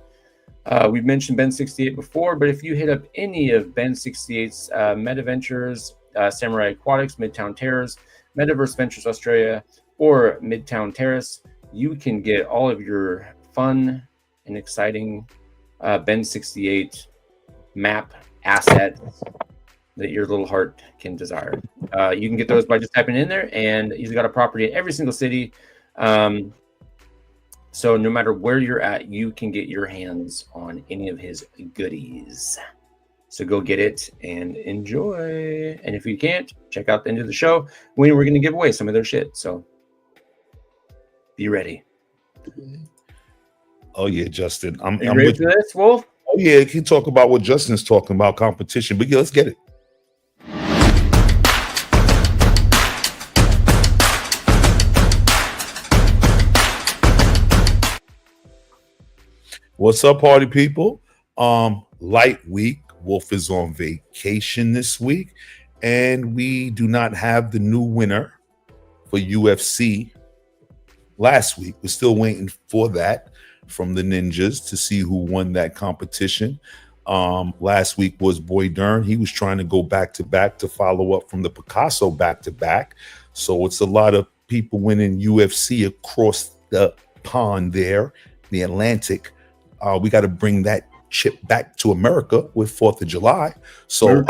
We've mentioned Ben 68 before, but if you hit up any of Ben 68's Meta Ventures, Samurai Aquatics, Midtown Terrace, Metaverse Ventures Australia, or Midtown Terrace, you can get all of your fun and exciting Ben 68 map assets that your little heart can desire. You can get those by just typing in there, and he's got a property in every single city. So no matter where you're at, you can get your hands on any of his goodies. So go get it and enjoy. And if you can't, check out the end of the show when we're going to give away some of their shit. So be ready. Oh yeah, Justin. I'm ready with for this, Wolf? Oh yeah, you can talk about what Justin's talking about, competition. But yeah, let's get it. What's up, party people? Light week. Wolf is on vacation this week, and we do not have the new winner for UFC last week. We're still waiting for that from the Ninjas to see who won that competition. Last week was Boy Dern. He was trying to go back to back to follow up from the Picasso back to back. So it's a lot of people winning UFC across the pond there, the Atlantic. We got to bring that chip back to America with 4th of July. So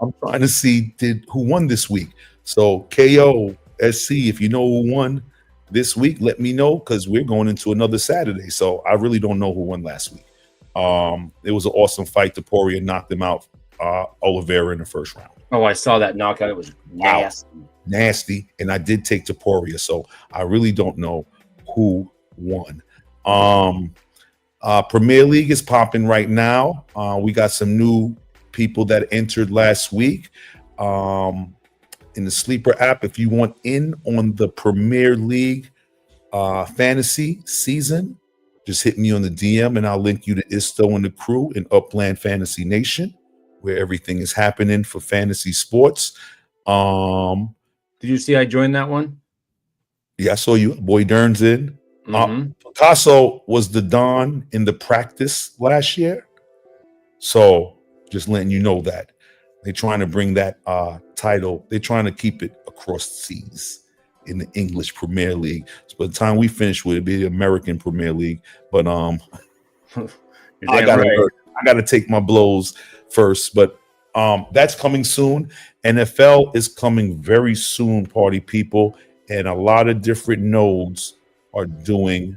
I'm trying to see who won this week. So KO SC, if you know who won this week, let me know, because we're going into another Saturday. So I really don't know who won last week. It was an awesome fight. Topuria knocked him out, Oliveira in the first round. Oh, I saw that knockout. It was nasty. Nasty. And I did take Topuria, so I really don't know who won. Premier League is popping right now. We got some new people that entered last week. In the Sleeper app, if you want in on the Premier League fantasy season, just hit me on the DM and I'll link you to Isto and the crew in Upland Fantasy Nation, where everything is happening for fantasy sports. Did you see I joined that one? Yeah, I saw you. Boy Dern's in. Picasso was the Don in the practice last year. So just letting you know that. They're trying to bring that title. They're trying to keep it across seas in the English Premier League. So by the time we finish with it, be the American Premier League. But I gotta take my blows first. But that's coming soon. NFL is coming very soon, party people. And a lot of different nodes are doing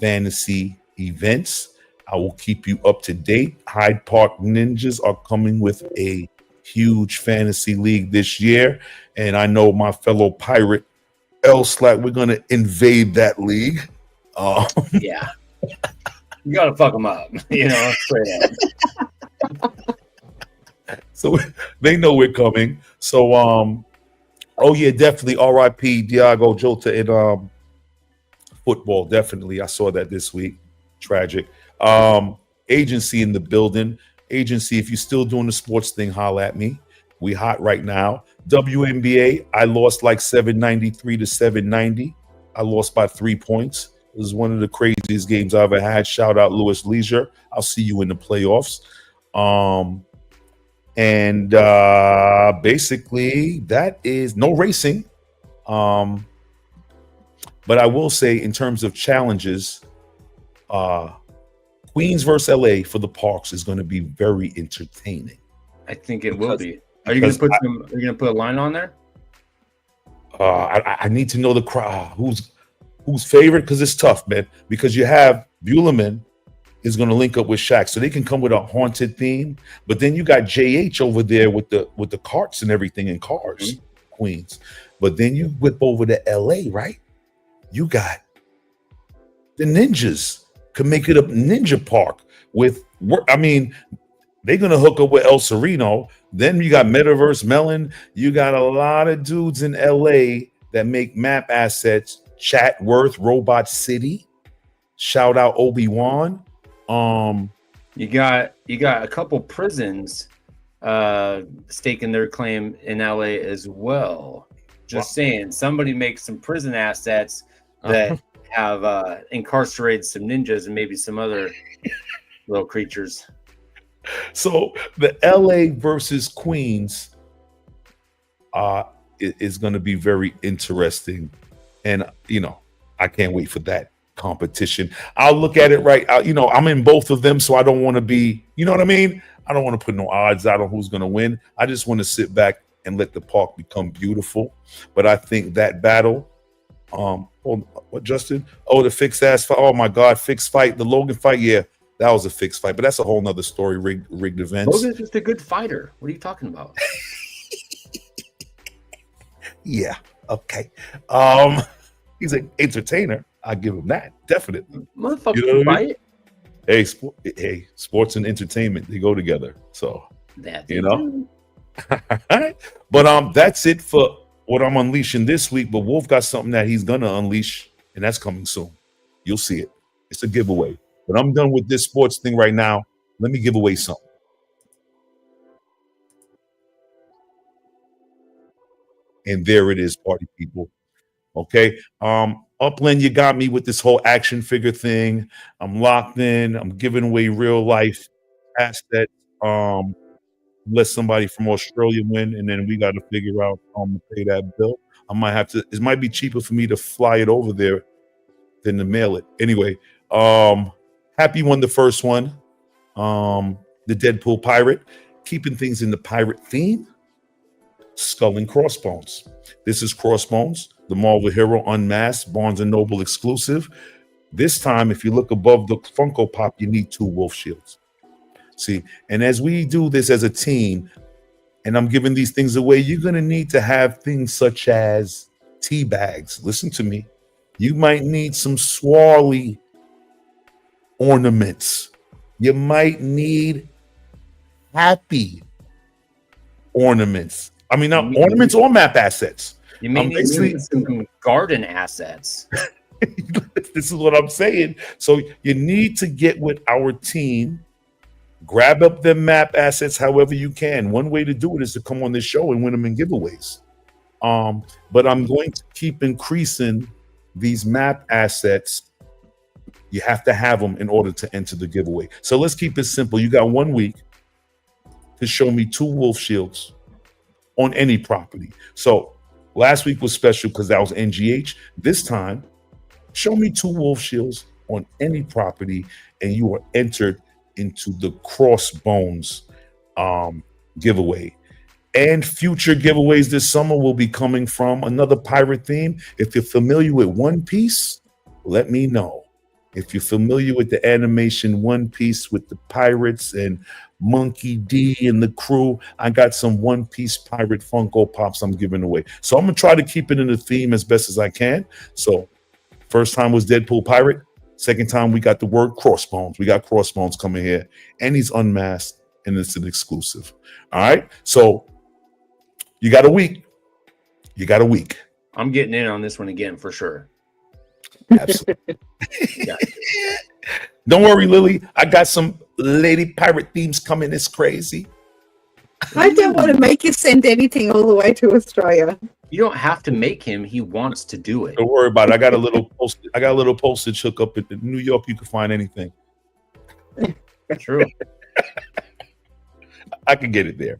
fantasy events. I will keep you up to date. Hyde Park Ninjas are coming with a huge fantasy league this year. And I know my fellow pirate, L Slack, we're going to invade that league. Yeah. You got to fuck them up, straight up. So they know we're coming. So, oh yeah, definitely RIP Diago Jota in football. Definitely. I saw that this week. Tragic. Agency in the building. Agency, if you're still doing the sports thing, holla at me. We hot right now. WNBA, I lost like 793 to 790. I lost by 3 points. It was one of the craziest games I ever had. Shout out Lewis Leisure. I'll see you in the playoffs. And basically that is no racing. But I will say in terms of challenges, Queens versus LA for the Parks is going to be very entertaining. I think it will be. Are you going to put a line on there? I need to know the crowd. Who's favorite, because it's tough, man. Because you have Buleman is going to link up with Shaq, so they can come with a haunted theme. But then you got JH over there with the carts and everything in cars, Queens. But then you whip over to LA, right? You got the Ninjas. Could make it a ninja park with they're gonna hook up with El Sereno. Then you got Metaverse Melon. You got a lot of dudes in LA that make map assets. Chatworth, Robot City. Shout out Obi-Wan. You got a couple prisons staking their claim in LA as well. Just saying, somebody makes some prison assets that have incarcerated some ninjas and maybe some other little creatures. So the LA versus Queens is going to be very interesting, and I can't wait for that competition. I'll look at it I'm in both of them, so I don't want to be, you know what I mean? I don't want to put no odds out on who's going to win. I just want to sit back and let the park become beautiful. But I think that battle, what Justin? Oh, the fixed ass fight. Oh my God, fixed fight. The Logan fight. Yeah, that was a fixed fight, but that's a whole nother story. Rigged events. Logan's just a good fighter. What are you talking about? Yeah. Okay. He's an entertainer. I give him that, definitely. Motherfucker, you know fight. Hey, sports and entertainment, they go together. So But that's it for what I'm unleashing this week. But Wolf got something that he's gonna unleash, and that's coming soon. You'll see it. It's a giveaway. But I'm done with this sports thing right now. Let me give away something. And there it is, party people. Okay. Upland, you got me with this whole action figure thing. I'm locked in. I'm giving away real life assets. Let somebody from Australia win, and then we got to figure out to pay that bill. I might have to. It might be cheaper for me to fly it over there than to mail it. Anyway, Happy won the first one. The Deadpool pirate, keeping things in the pirate theme. Skull and Crossbones. This is Crossbones, the Marvel hero unmasked, Barnes and Noble exclusive. This time, if you look above the Funko Pop, you need 2 wolf shields. See, and as we do this as a team, and I'm giving these things away, you're going to need to have things such as tea bags. Listen to me. You might need some swirly ornaments. You might need happy ornaments. I mean, not ornaments or map assets. You may need some garden assets. This is what I'm saying. So you need to get with our team, grab up them map assets however you can. One way to do it is to come on this show and win them in giveaways. But I'm going to keep increasing these map assets. You have to have them in order to enter the giveaway. So let's keep it simple. You got 1 week to show me 2 wolf shields on any property. So last week was special because that was NGH. This time, show me 2 wolf shields on any property, and you are entered into the Crossbones giveaway. And future giveaways this summer will be coming from another pirate theme. If you're familiar with One Piece, let me know. If you're familiar with the animation One Piece with the pirates and Monkey D and the crew, I got some One Piece pirate Funko Pops I'm giving away. So I'm going to try to keep it in the theme as best as I can. So first time was Deadpool Pirate. Second time we got the word Crossbones. We got Crossbones coming here. And he's unmasked and it's an exclusive. All right. So you got a week. You got a week. I'm getting in on this one again for sure. Absolutely. Yeah. Don't worry, Lily. I got some lady pirate themes coming. It's crazy. I don't want to make you send anything all the way to Australia. You don't have to make him. He wants to do it. Don't worry about it. I got a little postage hook up in New York. You can find anything. True. I can get it there.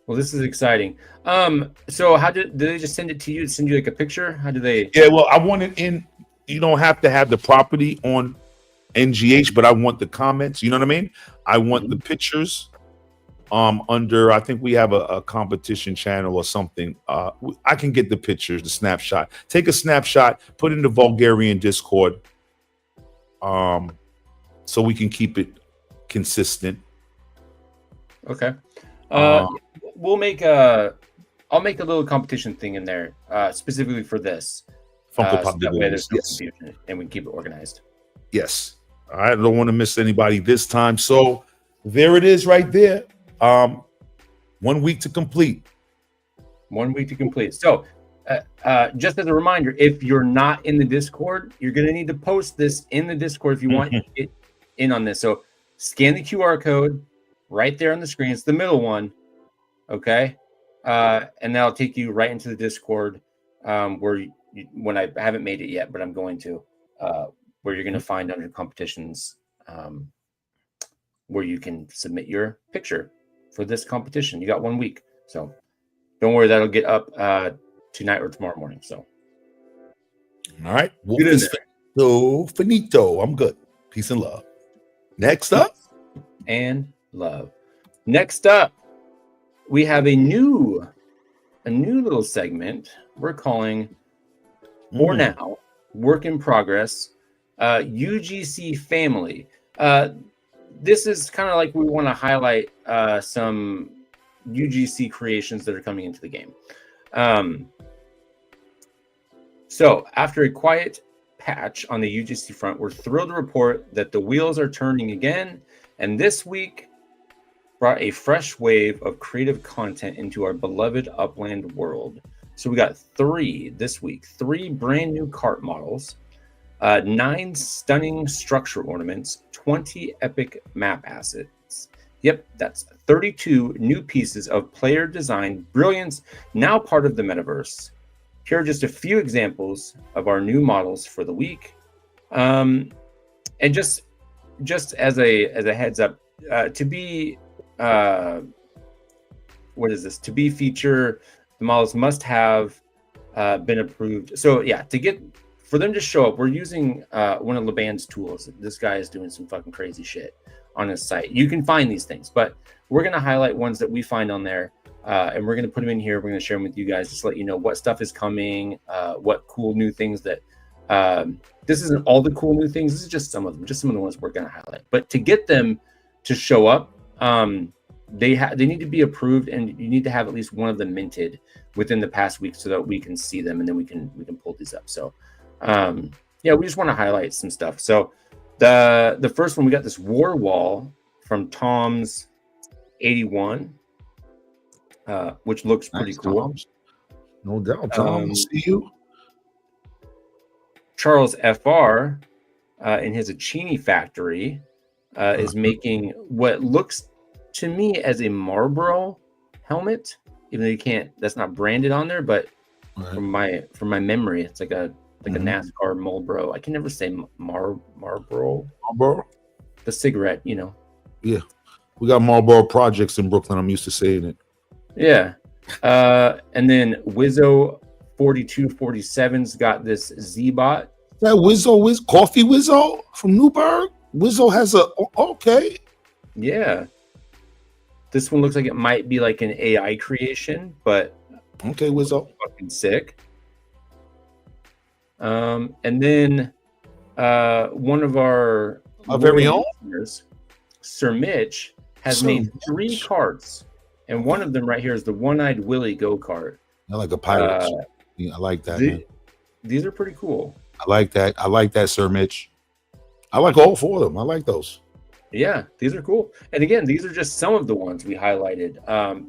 Well, this is exciting. So how did they just send it to you? Send you like a picture? How do they? Yeah, well, I want it in. You don't have to have the property on NGH, but I want the comments. You know what I mean? I want the pictures. Under, I think we have a competition channel or something. I can get the pictures, the snapshot. Take a snapshot, put in the Vulgarian Discord, so we can keep it consistent. Okay. We'll make I'll make a little competition thing in there, specifically for this. Funko Pop. So that way there's no confusion and we can keep it organized. Yes. All right. I don't want to miss anybody this time. So there it is right there. 1 week to complete. 1 week to complete. So just as a reminder, if you're not in the Discord, you're going to need to post this in the Discord if you want it in on this. So scan the QR code right there on the screen. It's the middle one. Okay. And that'll take you right into the Discord where when I haven't made it yet, but I'm going to, where you're going to find under competitions where you can submit your picture for this competition. You got 1 week. So don't worry, that'll get up tonight or tomorrow morning. So all right. Finito. I'm good. Peace and love. Next up. And love. Next up, we have a new little segment we're calling for now work in progress, UGC family. This is kind of like we want to highlight some UGC creations that are coming into the game. So after a quiet patch on the UGC front, we're thrilled to report that the wheels are turning again, and this week brought a fresh wave of creative content into our beloved Upland world. So we got 3 this week, 3 brand new cart models, 9 stunning structure ornaments, 20 epic map assets, Yep, that's 32 new pieces of player design brilliance, now part of the Metaverse. Here are just a few examples of our new models for the week. And just as a heads up, to be what is this? To be feature, the models must have been approved. So yeah, for them to show up, we're using one of Laban's tools. This guy is doing some fucking crazy shit on his site. You can find these things, but we're going to highlight ones that we find on there, and we're going to put them in here. We're going to share them with you guys, just to let you know what stuff is coming, what cool new things that this isn't all the cool new things. This is just some of them, just some of the ones we're going to highlight. But to get them to show up, they need to be approved, and you need to have at least one of them minted within the past week so that we can see them, and then we can pull these up. So yeah, we just want to highlight some stuff. So the first one, we got this war wall from Tom's 81, which looks pretty cool. Tom's. No doubt, Tom. See you. Charles FR in his Achini factory is making what looks to me as a Marlboro helmet, even though you can't, that's not branded on there, but from my memory, it's like a NASCAR Marlboro. I can never say Marlboro. The cigarette, you know. Yeah. We got Marlboro projects in Brooklyn. I'm used to saying it. Yeah. And then Wizzo 4247's got this Z-Bot. That Wizzo, Coffee Wizzo from Newburgh? Wizzo has okay. Yeah. This one looks like it might be like an AI creation, but okay, Wizzo. Fucking sick. And then one of our very own listeners, Sir Mitch, has made 3 carts, and one of them right here is the One-Eyed Willie Go-Kart. I like a pirate. Yeah, I like that. These are pretty cool. I like that, Sir Mitch. I like all 4 of them. I like those. Yeah, these are cool. And again, these are just some of the ones we highlighted.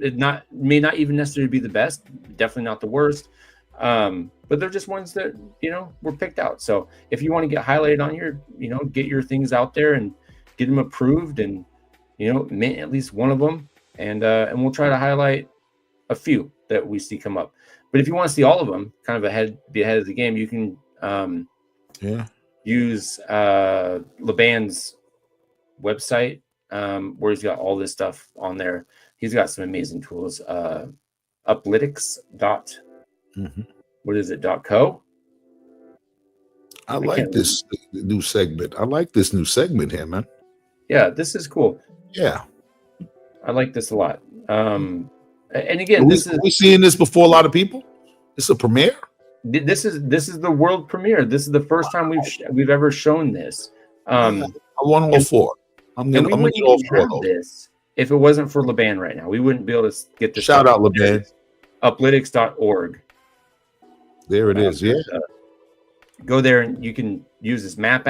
It may not even necessarily be the best, definitely not the worst. But they're just ones that, you know, were picked out. So if you want to get highlighted on here, you know, get your things out there and get them approved, and, you know, mint at least one of them. And we'll try to highlight a few that we see come up. But if you want to see all of them, kind of be ahead of the game, you can use Laban's website, where he's got all this stuff on there. He's got some amazing tools. Uplytics. What is it? .co. I like this new segment. I like this new segment here, man. Yeah, this is cool. Yeah, I like this a lot. And again, we seeing this before a lot of people. It's a premiere. This is the world premiere. This is the first time we've ever shown this. I want all 4. I'm gonna have this if it wasn't for Laban right now. We wouldn't be able to get this. Shout out Laban. Uplytics.org. There it is. Yeah. Go there and you can use his map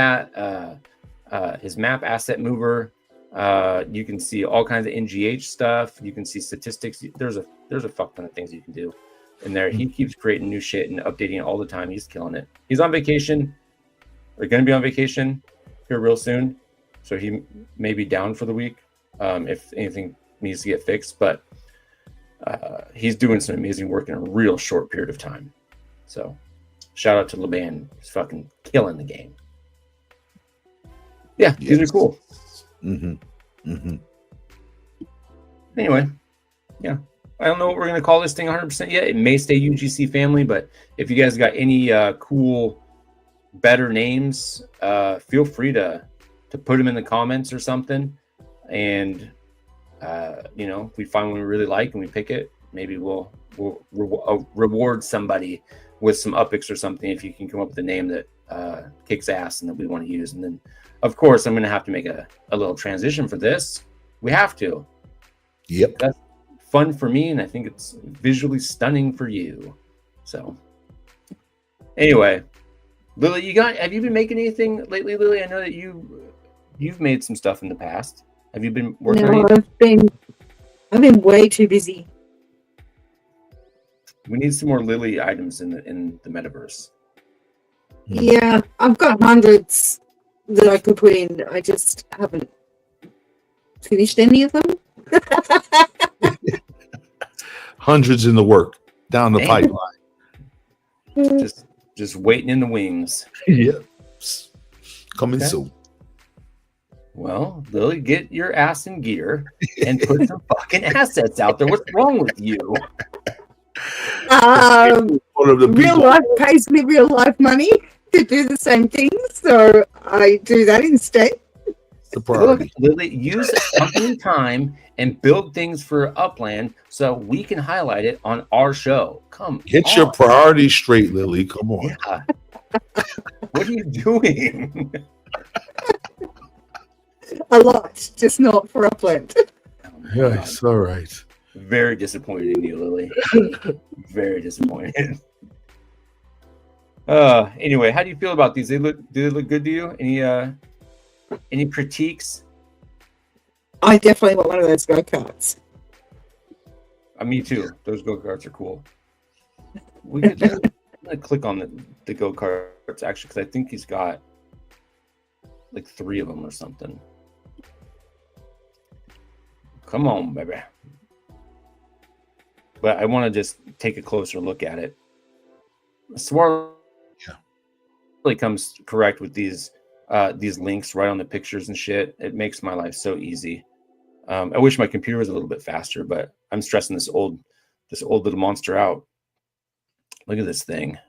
his map asset mover. You can see all kinds of NGH stuff. You can see statistics. There's a fuck ton of things you can do in there. He keeps creating new shit and updating it all the time. He's killing it. He's on vacation. We're going to be on vacation here real soon, so he may be down for the week if anything needs to get fixed. But he's doing some amazing work in a real short period of time. So shout out to Laban. He's fucking killing the game. Yeah, these are cool. Anyway, yeah. I don't know what we're going to call this thing 100% yet. It may stay UGC family, but if you guys got any cool, better names, feel free to put them in the comments or something. And, you know, if we find one we really like and we pick it, maybe we'll reward somebody with some upics or something if you can come up with a name that kicks ass and that we want to use. And then, of course, I'm going to have to make a little transition for this. We have to. Yep. That's fun for me, and I think it's visually stunning for you. So, anyway, Lily, have you been making anything lately, Lily? I know that you've made some stuff in the past. Have you been working on anything? I've been way too busy. We need some more Lily items in the metaverse. Yeah, I've got hundreds that I could put in. I just haven't finished any of them. Hundreds in the work down the Damn. pipeline. Just waiting in the wings. Yep. Coming Okay. soon. Well, Lily, get your ass in gear and put some fucking assets out there. What's wrong with you? One of the Real people- life pays me real life money to do the same thing, so I do that instead. the Look, priority. Lily, use company time and build things for Upland so we can highlight it on our show. Come Get on. your priorities straight, Lily. Come on. Yeah. What are you doing? A lot, just not for Upland. Yes, all right. Very disappointed in you, Lily. Very disappointed. Anyway, how do you feel about these? Do they look good to you? Any critiques? I definitely want one of those go-karts. Me too. Those go-karts are cool. I'm gonna click on the go-karts actually, because I think he's got like 3 of them or something. Come on, baby. But I want to just take a closer look at it. Swirl really comes correct with these links right on the pictures and shit. It makes my life so easy. I wish my computer was a little bit faster, but I'm stressing this old little monster out. Look at this thing.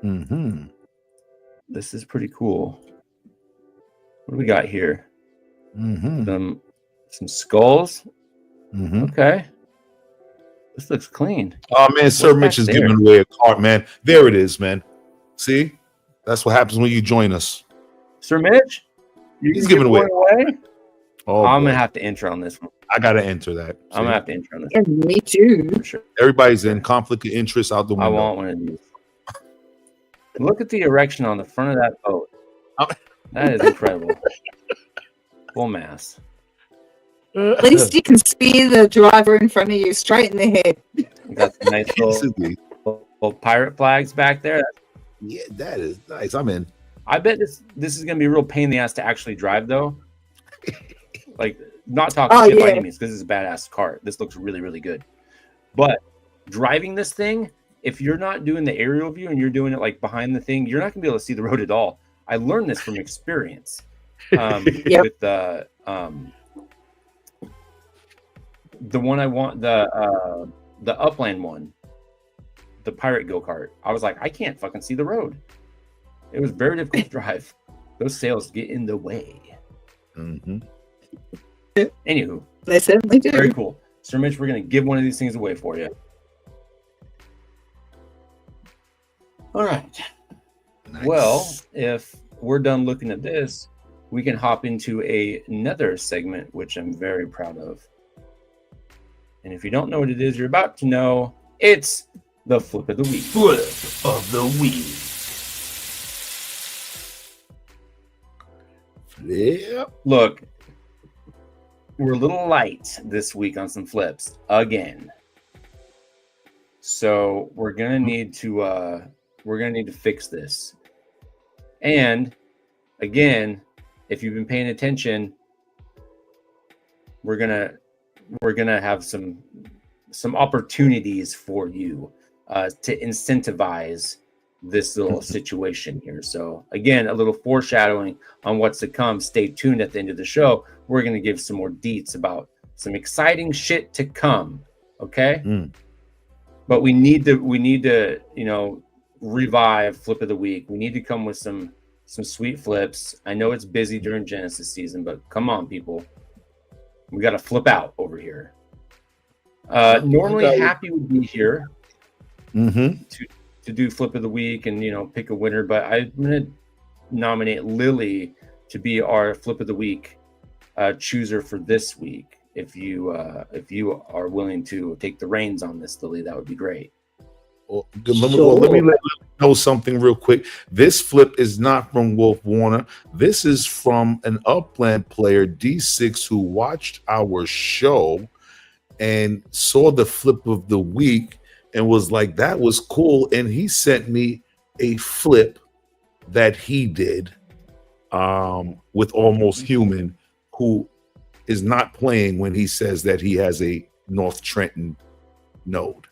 Mm-hmm. This is pretty cool. What do we got here? Mm-hmm. Some skulls. Mm-hmm. Okay. This looks clean. Oh man, Sir What's Mitch back is there? giving away a card, man. There it is, man. See? That's what happens when you join us. Sir Mitch? He's giving away. Oh, I'm boy. gonna have to enter on this one. I gotta enter that. I'm gonna have to enter on this And me too. one for sure. Everybody's in conflict of interest out the I window. want one of these. Look at the erection on the front of that boat. That is incredible. Full mass. At least you can spear the driver in front of you straight in the head. We got some nice Basically. little pirate flags back there. Yeah, that is nice. I'm in. I bet this is gonna be a real pain in the ass to actually drive though. Like, not talking Oh, shit by yeah. any means, because this is a badass cart. This looks really, really good. But driving this thing, if you're not doing the aerial view and you're doing it like behind the thing, you're not gonna be able to see the road at all. I learned this from experience. Yep. With the one I want, the Upland one, the pirate go-kart. I was like, I can't fucking see the road. It was very difficult to drive. Those sails get in the way. Mm-hmm. Anywho, They certainly do. very cool. Sir Mitch, we're gonna give one of these things away for you. All right. Nice. Well, if we're done looking at this, we can hop into another segment, which I'm very proud of. And if you don't know what it is, you're about to know. It's the flip of the week. Flip of the week. Yep. Look, we're a little light this week on some flips again. So we're gonna need to fix this. And again, if you've been paying attention, we're gonna have some opportunities for you to incentivize this little situation here. So again, a little foreshadowing on what's to come. Stay tuned at the end of the show. We're going to give some more deets about some exciting shit to come. Okay. But we need to, revive flip of the week. We need to come with some sweet flips. I know it's busy during Genesis season, but come on, people. We got to flip out over here. Normally Happy would be here to do flip of the week and pick a winner, but I'm gonna nominate Lily to be our flip of the week chooser for this week. If you are willing to take the reins on this, Lily, that would be great. Well, let me let you know something real quick. This flip is not from WolfWarner. This is from an Upland player, D6, who watched our show and saw the flip of the week and was like, that was cool. And he sent me a flip that he did with Almost Human who is not playing when he says that he has a North Trenton node.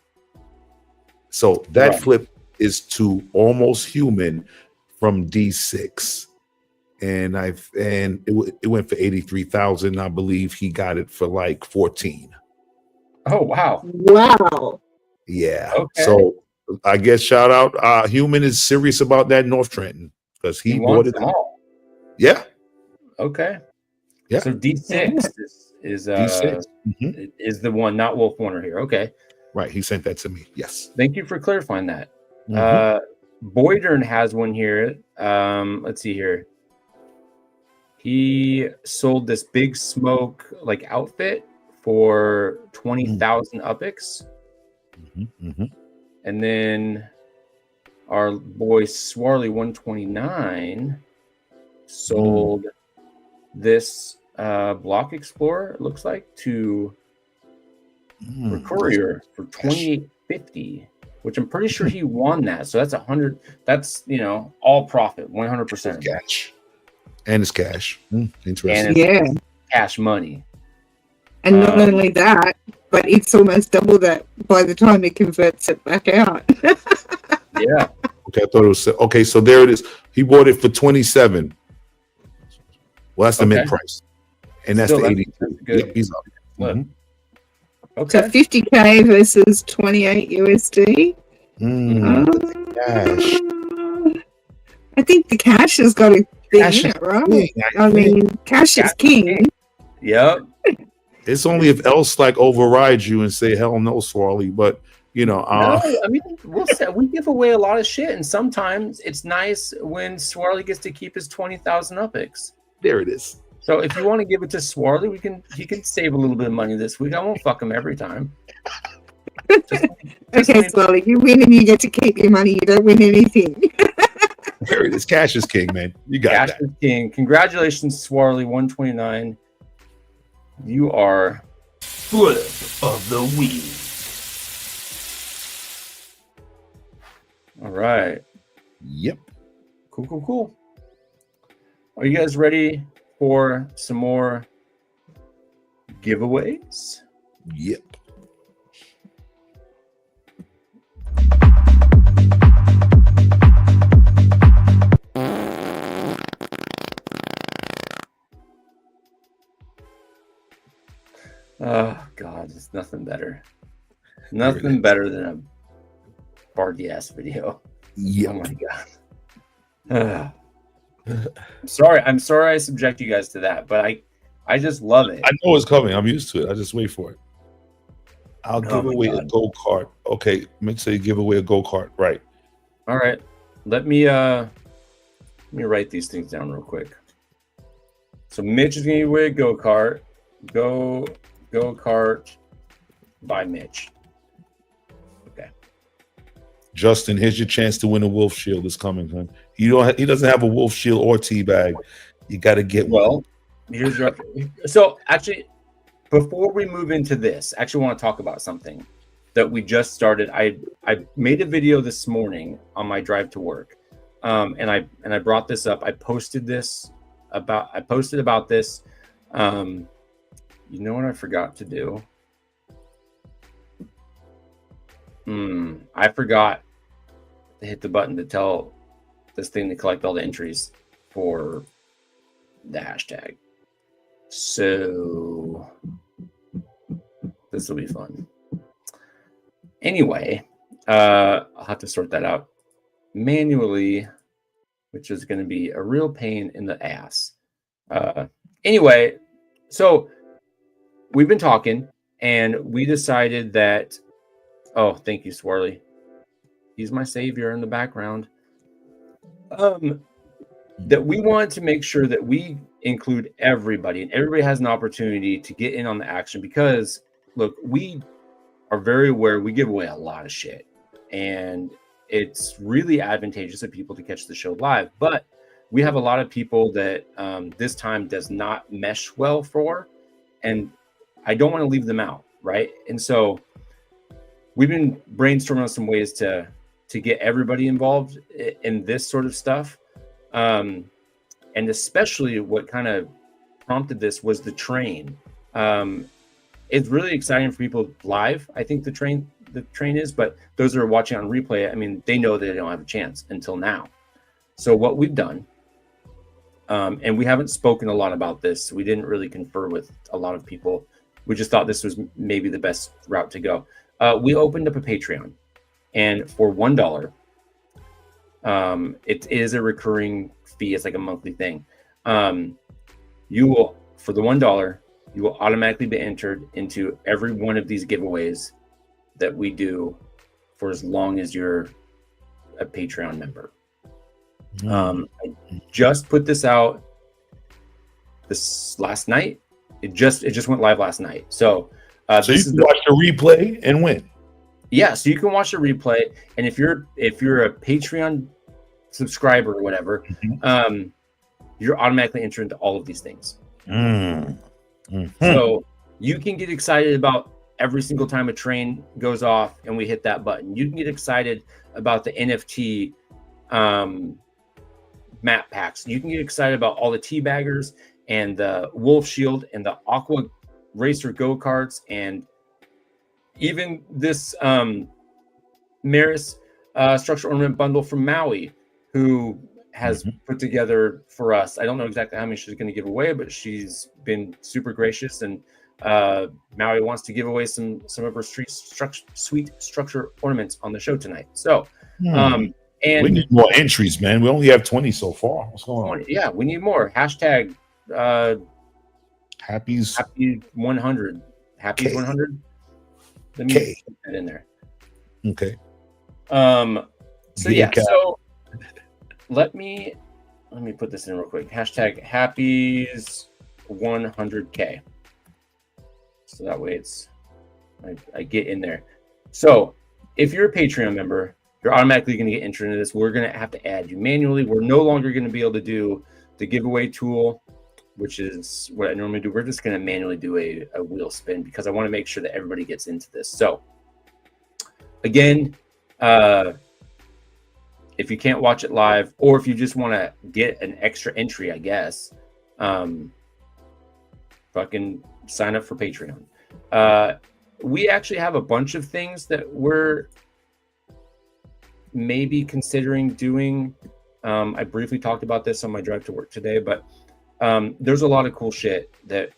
So that flip is to Almost Human from D6. And it went for 83,000. I believe he got it for like 14. Oh wow. Wow. Yeah. Okay. So I guess shout out Human is serious about that North Trenton because he bought wants it them all. Yeah. Okay. Yeah. So D6 is D6. is the one, not WolfWarner here. Okay. Right. He sent that to me. Yes. Thank you for clarifying that. Boydern has one here. Let's see here. He sold this Big Smoke like outfit for 20,000 UPIX. And then our boy Swarly 129 sold this Block Explorer, it looks like, to Courier for 2850, which I'm pretty sure he won that. So that's 100. That's, you know, all profit, 100%. Cash. And it's cash. Interesting. And it's cash money. And not only that, but it's almost double that by the time it converts it back out. Yeah. Okay, I thought it was okay. So there it is. He bought it for 27. Well, that's the mid price, and that's the 80. Yep, he's up. Okay. So 50K versus 28 USD. Cash. I think the cash has got a thing in it, right? I mean, cash is king. Yep. It's only if else like overrides you and say hell no, Swarly. But you know, no, I mean, we give away a lot of shit, and sometimes it's nice when Swarly gets to keep his 20,000 UPIX. There it is. So if you want to give it to Swarly, he can save a little bit of money this week. I won't fuck him every time. Okay, Swarly, you win and you get to keep your money. You don't win anything. There it is. Cash is king, man. You got Cash that. is king. Congratulations, Swarly 129. You are flip of the week. All right. Yep. Cool. Are you guys ready for some more giveaways? Yep. Oh God, it's nothing better. Nothing better than a Bardy ass video. Yep. Oh my God. I'm sorry I subject you guys to that, but I just love it. I know it's coming. I'm used to it. I just wait for it. I'll give away a go-kart. Okay, make sure you give away a go-kart. Right. All right. Let me write these things down real quick. So Mitch is gonna give away a go-kart. Go-kart by Mitch. Okay. Justin, here's your chance to win a wolf shield. Is coming, son. He doesn't have a wolf shield or tea bag. You got to get one. Here's your. So actually, before we move into this, I actually want to talk about something that we just started. I made a video this morning on my drive to work, and I brought this up. I posted about this. You know what I forgot to do? I forgot to hit the button to tell this thing to collect all the entries for the hashtag. So this will be fun. Anyway, I'll have to sort that out manually, which is going to be a real pain in the ass. Anyway, so we've been talking and we decided that, oh, thank you, Swarly. He's my savior in the background. That we wanted to make sure that we include everybody and everybody has an opportunity to get in on the action because, look, we are very aware we give away a lot of shit and it's really advantageous for people to catch the show live. But we have a lot of people that this time does not mesh well for, and I don't want to leave them out, right? And so we've been brainstorming on some ways to get everybody involved in this sort of stuff. And especially what kind of prompted this was the train. It's really exciting for people live. I think the train is, but those that are watching on replay, I mean, they know that they don't have a chance until now. So what we've done, and we haven't spoken a lot about this. We didn't really confer with a lot of people. We just thought this was maybe the best route to go. We opened up a Patreon, and for $1, it is a recurring fee. It's like a monthly thing. You will, for the $1, you will automatically be entered into every one of these giveaways that we do for as long as you're a Patreon member. I just put this out this last night. It just went live last night. So so you can watch the replay and win. Yeah, so you can watch the replay, and if you're a Patreon subscriber or whatever, you're automatically entered into all of these things. So you can get excited about every single time a train goes off and we hit that button. You can get excited about the NFT map packs. You can get excited about all the teabaggers and the Wolf Shield and the Aqua Racer Go-Karts, and even this Maris structure ornament bundle from Maui, who has put together for us. I don't know exactly how many she's going to give away, but she's been super gracious, and Maui wants to give away some of her sweet structure ornaments on the show tonight. So, and we need more entries, man. We only have 20 so far. What's going on? Yeah, we need more. Hashtag Happy's Happy 100. Happy's 100. Let me put that in there. Okay. So yeah. So let me put this in real quick. Hashtag Happy's 100K. So that way it's I get in there. So if you're a Patreon member, you're automatically going to get entered into this. We're going to have to add you manually. We're no longer going to be able to do the giveaway tool, which is what I normally do. We're just going to manually do a wheel spin because I want to make sure that everybody gets into this. So again, if you can't watch it live, or if you just want to get an extra entry, I guess, fucking sign up for Patreon. We actually have a bunch of things that we're maybe considering doing. I briefly talked about this on my drive to work today, but there's a lot of cool shit that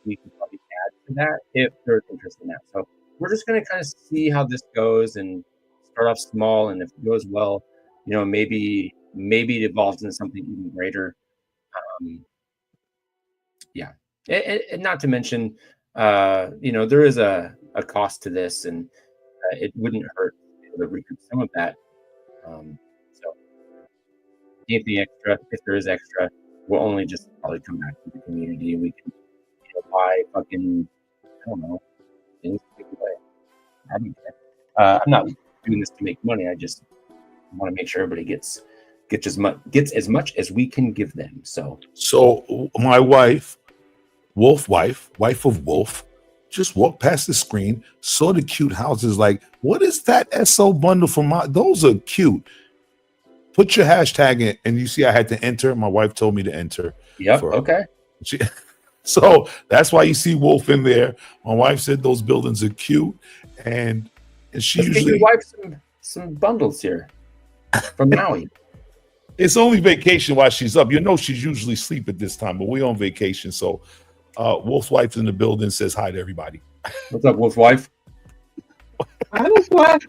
we can probably add to that if there's interest in that. So we're just going to kind of see how this goes and start off small, and if it goes well, you know, maybe it evolves into something even greater. Yeah, and not to mention, you know, there is a cost to this, and it wouldn't hurt to recoup some of that. So anything extra, if there is extra, we'll only just probably come back to the community, and we can, you know, buy fucking, I don't know, things to give away. I'm not doing this to make money. I just want to make sure everybody gets as much as we can give them. So my wife, wife of Wolf, just walked past the screen, saw the cute houses, like, what is that SO bundle from those are cute. Put your hashtag in, and you see I had to enter. My wife told me to enter. Yep. Okay. So that's why you see Wolf in there. My wife said those buildings are cute, and she Let's usually get your wife some bundles here from Maui. It's only vacation while she's up. You know she's usually asleep at this time, but we're on vacation. So Wolf's wife's in the building, says hi to everybody. What's up, Wolf's wife? I was wife.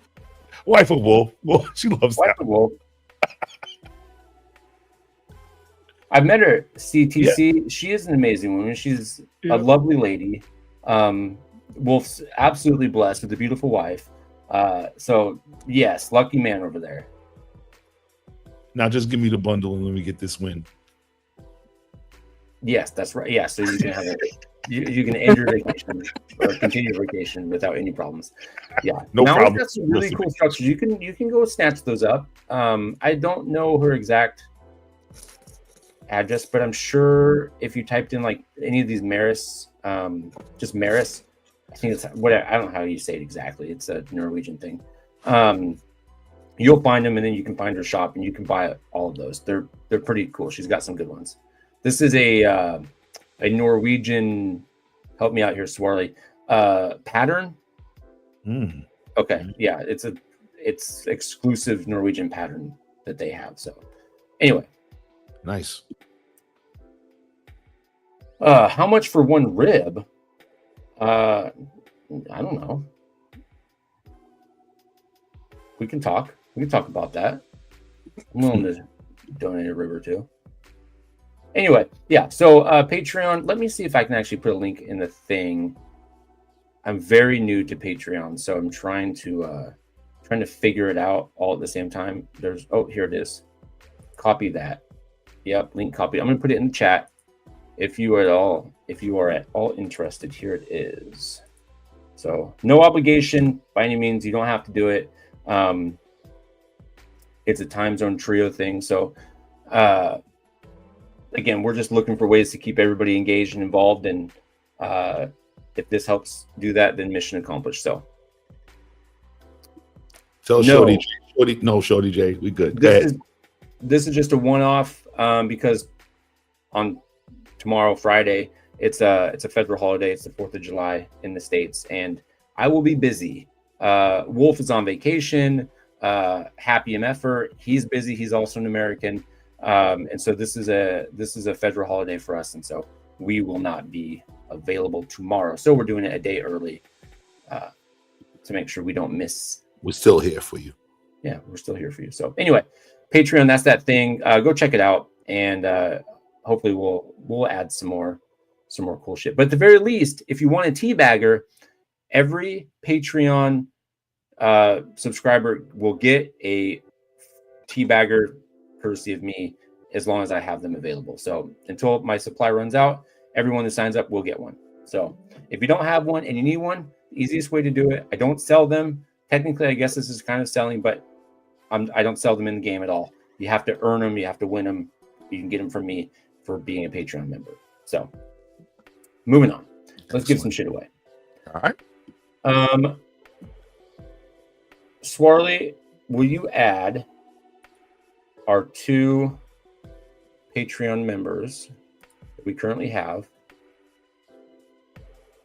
Wife of Wolf. Well, she loves Wife that. of Wolf. I met her CTC. Yeah. She is an amazing woman. She's a lovely lady. Wolf's absolutely blessed with a beautiful wife. So yes, lucky man over there. Now just give me the bundle and let me get this win. Yes, that's right. Yeah, so you can have you can end your vacation or continue your vacation without any problems. Yeah, no problem. We've got some really cool structures. You can go snatch those up. I don't know her exact address, but I'm sure if you typed in like any of these Maris, just Maris, I think it's whatever. I don't know how you say it exactly. It's a Norwegian thing. You'll find them, and then you can find her shop, and you can buy all of those. They're pretty cool. She's got some good ones. This is a Norwegian. Help me out here, Swarley. Pattern. Okay, yeah, it's exclusive Norwegian pattern that they have. So, anyway, Nice. How much for one rib? I don't know. We can talk. We can talk about that. I'm willing to donate a rib or two. Anyway, yeah. So Patreon. Let me see if I can actually put a link in the thing. I'm very new to Patreon, so I'm trying to figure it out all at the same time. Here it is. Copy that. Yep, link copy. I'm gonna put it in the chat. If you are at all interested, here it is. So no obligation by any means. You don't have to do it. It's a time zone trio thing. So again, we're just looking for ways to keep everybody engaged and involved. And if this helps do that, then mission accomplished. So tell Shorty J, we good. This is just a one-off because on tomorrow, Friday, it's a federal holiday. It's the 4th of July in the States, and I will be busy. Wolf is on vacation. HappyMFR, he's busy. He's also an American, and so this is a federal holiday for us, and so we will not be available tomorrow. So we're doing it a day early to make sure we don't miss. We're still here for you. Yeah, we're still here for you. So anyway, Patreon, that's that thing. Go check it out, and hopefully we'll add some more cool shit. But at the very least, if you want a teabagger, every Patreon subscriber will get a teabagger courtesy of me as long as I have them available. So until my supply runs out, everyone that signs up will get one. So if you don't have one and you need one, the easiest way to do it, I don't sell them. Technically, I guess this is kind of selling, but I don't sell them in the game at all. You have to earn them. You have to win them. You can get them from me for being a Patreon member. So moving on. Let's give some shit away. All right. Swarley, will you add our 2 Patreon members that we currently have,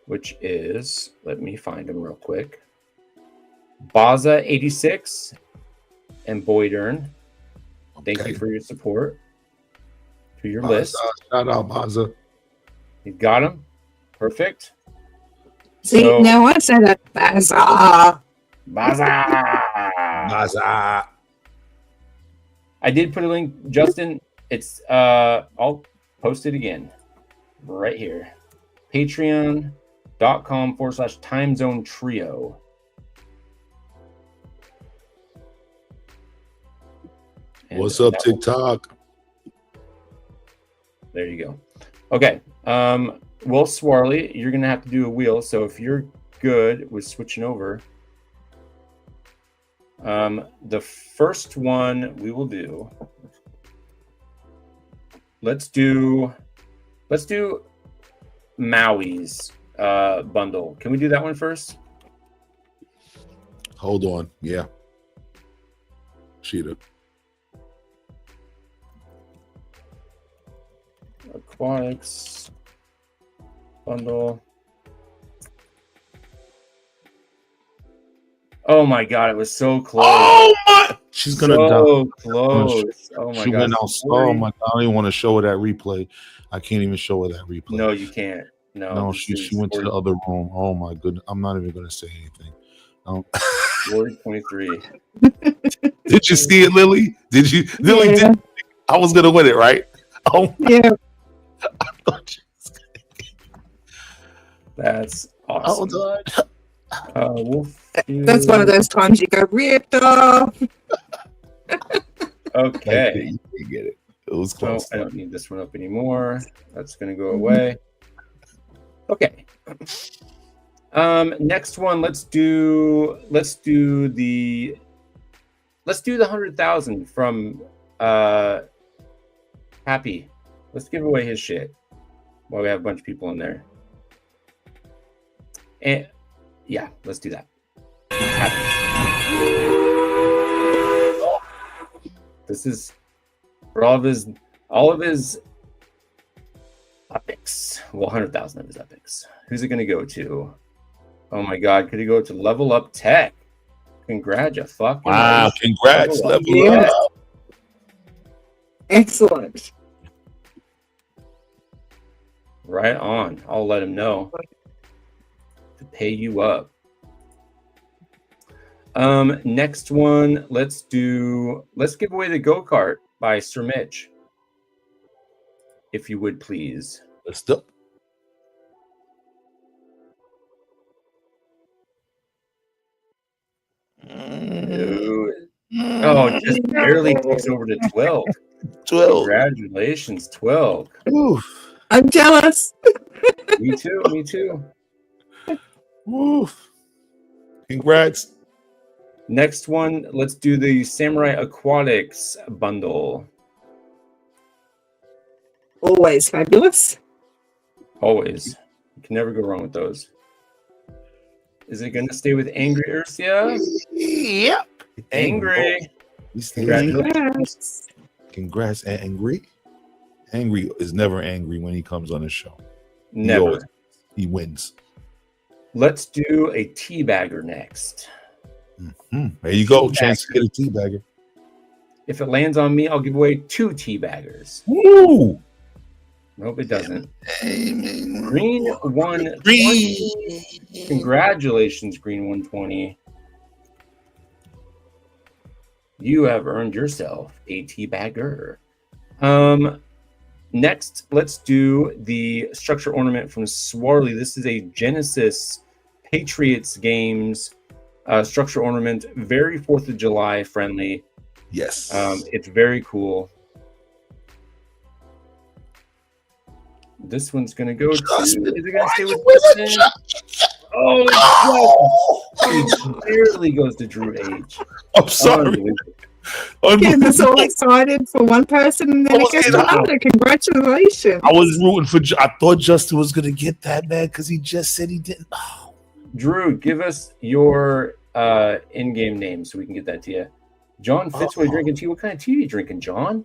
which is, let me find them real quick, Baza86 and Boydern. Thank you for your support to your list. Shout out, Baza. You got them? Perfect. See, now I said that Baza. Baza. I did put a link, Justin. It's I'll post it again right here. Patreon.com/time zone trio. What's up, TikTok? There you go. Okay. Well, Swarley, you're gonna have to do a wheel. So if you're good with switching over, the first one we will do. Let's do Maui's bundle. Can we do that one first? Hold on. Yeah. Cheetah. Aquatics bundle. Oh my god, it was so close. Oh my! She's gonna so die. Close. Oh my she god. Went out. Oh my god! I don't even want to show her that replay. I can't even show her that replay. No, you can't. No, she went to the other room. Oh my goodness! I'm not even gonna say anything. 23. Did you see it, Lily? Did you? Lily, Yeah. I was gonna win it, right? Oh yeah. I thought you was That's awesome. That's one of those times you go ripped off. Okay. You get it. It was close. I don't need this one up anymore. That's gonna go away. Okay. Next one. Let's do the 100,000 from Happy. Let's give away his shit while we have a bunch of people in there. And yeah, let's do that. Happy. This is for all of his epics. Well, 100,000 of his epics. Who's it going to go to? Oh my God. Could he go to Level Up Tech? Congrats. Wow, congrats. Level Yeah. up. Excellent. Right on. I'll let him know to pay you up. Next one, let's give away the Go-Kart by Sir Mitch. If you would please. Let's do. Oh, just barely takes over to 12. 12. Congratulations, 12. Oof. I'm jealous. Me too. Oof. Congrats. Next one, let's do the Samurai Aquatics bundle. Always fabulous. Always. You can never go wrong with those. Is it going to stay with Angry Ursia? Yep. Angry. Congratulations. Congrats, Angry. Angry is never angry when he comes on the show. Never. He wins. Let's do a teabagger next. There you go. Chance to get a teabagger. If it lands on me, I'll give away 2 teabaggers. Woo! Nope, it doesn't. Amen. Green 120. Congratulations, Green 120. You have earned yourself a teabagger. Next, let's do the structure ornament from Swarly. This is a Genesis Patriots games structure ornament. Very 4th of July friendly. Yes. It's very cool. This one's gonna go to. Is it gonna stay with Justin? Oh, yes. He barely goes to Drew H. I'm sorry. Getting this all excited for one person and then it goes to another. Congratulations. I was rooting for. I thought Justin was gonna get that, man, because he just said he didn't. Oh. Drew, give us your in-game name so we can get that to you. John Fitzroy drinking tea. What kind of tea are you drinking, John?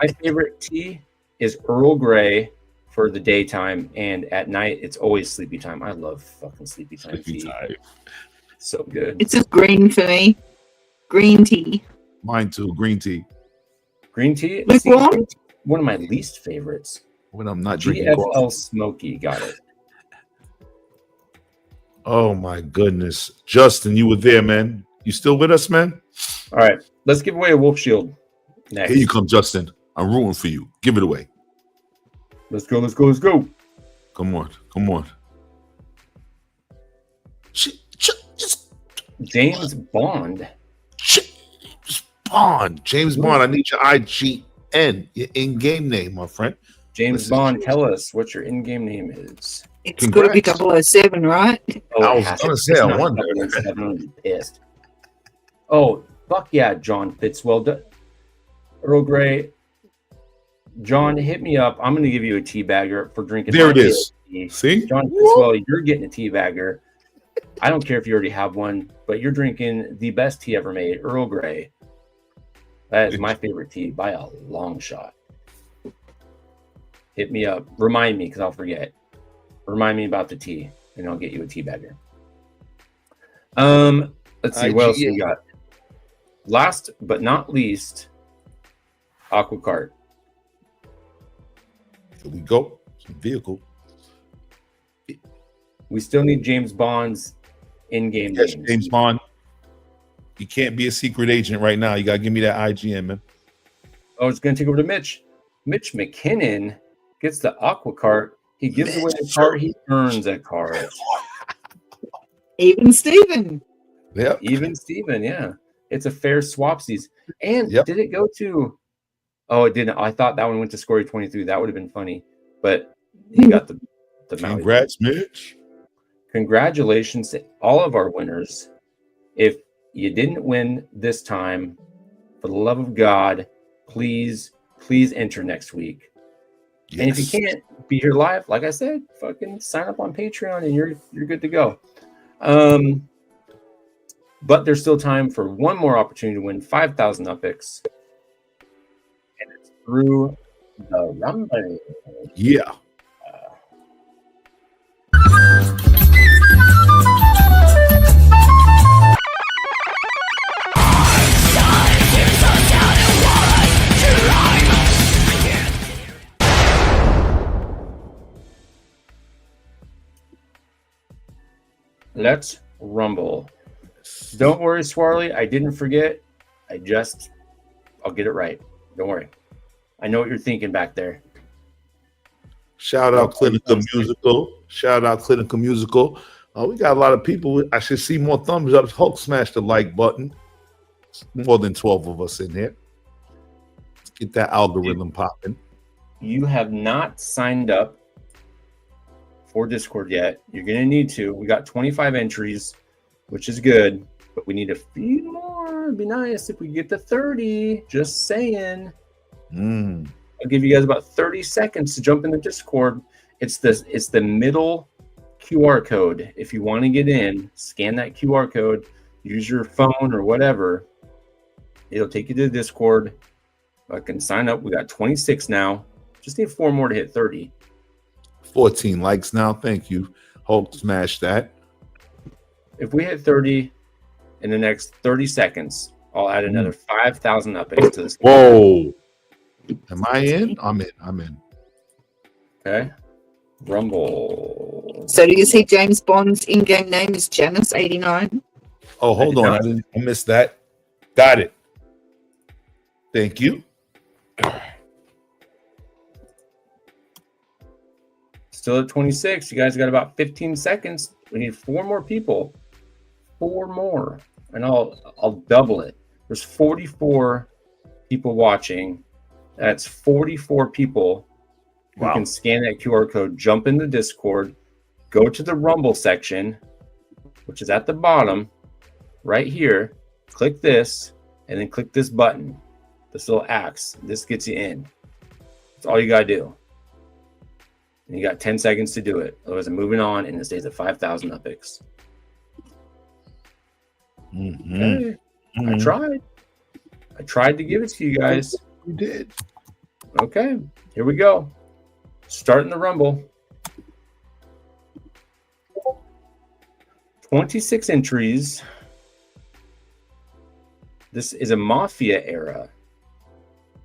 My favorite tea is Earl Grey for the daytime, and at night it's always sleepy time. I love fucking sleepy time tea. So good. It's just green for me. Green tea. Mine too. Green tea. Green tea. One of my least favorites. When I'm not drinking GFL coffee. Smoky. Got it. Oh my goodness, Justin, you were there, man. You still with us, man? All right, let's give away a Wolf Shield next. Here you come, Justin. I'm rooting for you. Give it away. Let's go. Let's go. Let's go. Come on. Come on. James Bond. James Bond. James Bond. I need your IGN, your in-game name, my friend. James Bond, tell us what your in-game name is. It's got to be 007, right? Oh, I was going to say, I wonder. I'm going to be pissed. Oh, fuck yeah, John Fitzwell. Earl Grey. John, hit me up. I'm going to give you a teabagger for drinking. There it is. Tea. See? John Fitzwell, you're getting a teabagger. I don't care if you already have one, but you're drinking the best tea ever made, Earl Grey. That is my favorite tea by a long shot. Hit me up. Remind me, because I'll forget. Remind me about the tea, and I'll get you a teabagger. Let's see, what else we got? Last but not least, Aqua Kart. Here we go. Some vehicle. We still need James Bond's in-game Yes, names. James Bond. You can't be a secret agent right now. You got to give me that IGN, man. Oh, it's going to take over to Mitch. Mitch McKinnon gets the Aqua Kart. He gives away a cart. He earns a cart. Even Steven. Yep. Even Steven, yeah. It's a fair swapsies. And Yep. did it go to... Oh, it didn't. I thought that one went to Scory 23. That would have been funny. But he got the Maui. Congrats, Mitch. Congratulations to all of our winners. If you didn't win this time, for the love of God, please enter next week. Yes. And if you can't be here live, like I said, fucking sign up on Patreon and you're good to go. But there's still time for one more opportunity to win 5,000 epics. And it's through the Rumble. Yeah. Let's rumble. Don't worry, Swarley. I didn't forget. I'll get it right. Don't worry. I know what you're thinking back there. Shout out Clinical Musical. Shout out Clinical Musical. We got a lot of people. I should see more thumbs up. Hulk smash the like button. More than 12 of us in here. Let's get that algorithm popping. You have not signed up for Discord yet. You're going to need to. We got 25 entries, which is good, but we need a few more. It'd be nice if we get to 30. Just saying. I'll give you guys about 30 seconds to jump in the Discord. It's the middle QR code. If you want to get in, scan that QR code, use your phone or whatever. It'll take you to the Discord. I can sign up. We got 26 now. Just need 4 more to hit 30. 14 likes now. Thank you. Hulk smash that. If we hit 30 in the next 30 seconds, I'll add another 5,000 updates to this game. Whoa. Am I in? I'm in. Okay. Rumble. So do you see James Bond's in-game name is Janice89? Oh, hold on. I missed that. Got it. Thank you. Still at 26. You guys got about 15 seconds. We need 4 more people. 4 more. And I'll double it. There's 44 people watching. That's 44 people who can scan that QR code, jump in the Discord, go to the Rumble section, which is at the bottom, right here. Click this, and then click this button, this little axe. This gets you in. That's all you got to do. And you got 10 seconds to do it. Otherwise, I'm moving on, and it stays at 5,000 epics. Okay. I tried to give it to you guys. You did. Okay, here we go. Starting the Rumble. 26 entries. This is a Mafia era.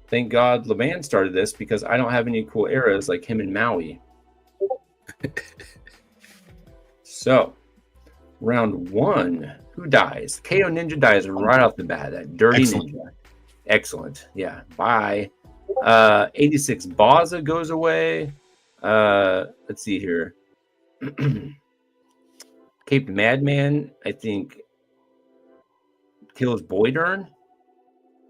Thank God Laban started this because I don't have any cool eras like him and Maui. So, round 1. Who dies? KO Ninja dies right off the bat. That dirty ninja. Excellent. Yeah. Bye. 86 Baza goes away. Let's see here. Cape Madman, I think, kills Boydern.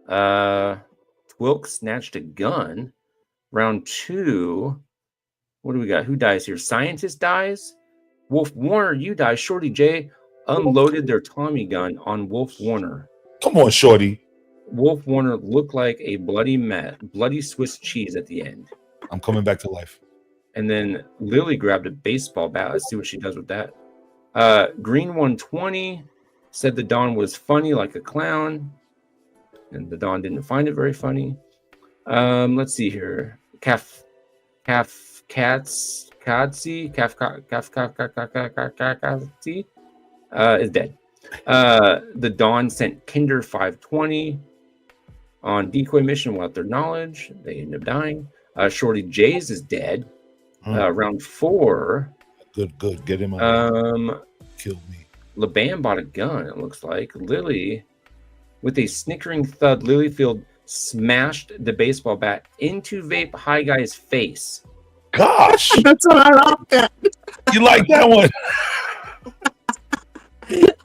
Twilk snatched a gun. Round 2. What do we got? Who dies here? Scientist dies. WolfWarner, you die. Shorty J unloaded their Tommy gun on WolfWarner. Come on, Shorty. WolfWarner looked like a bloody Swiss cheese at the end. I'm coming back to life. And then Lily grabbed a baseball bat. Let's see what she does with that. Green 120 said the Don was funny like a clown. And the Don didn't find it very funny. Let's see here. Katzi is dead. The Dawn sent Kinder 520 on decoy mission without their knowledge. They end up dying. Shorty Jays is dead. Round 4. Good. Get him out. Killed me. Laban bought a gun, it looks like. Lily, with a snickering thud, Lilyfield smashed the baseball bat into Vape High Guy's face. Gosh. That's what I like at. You like that one?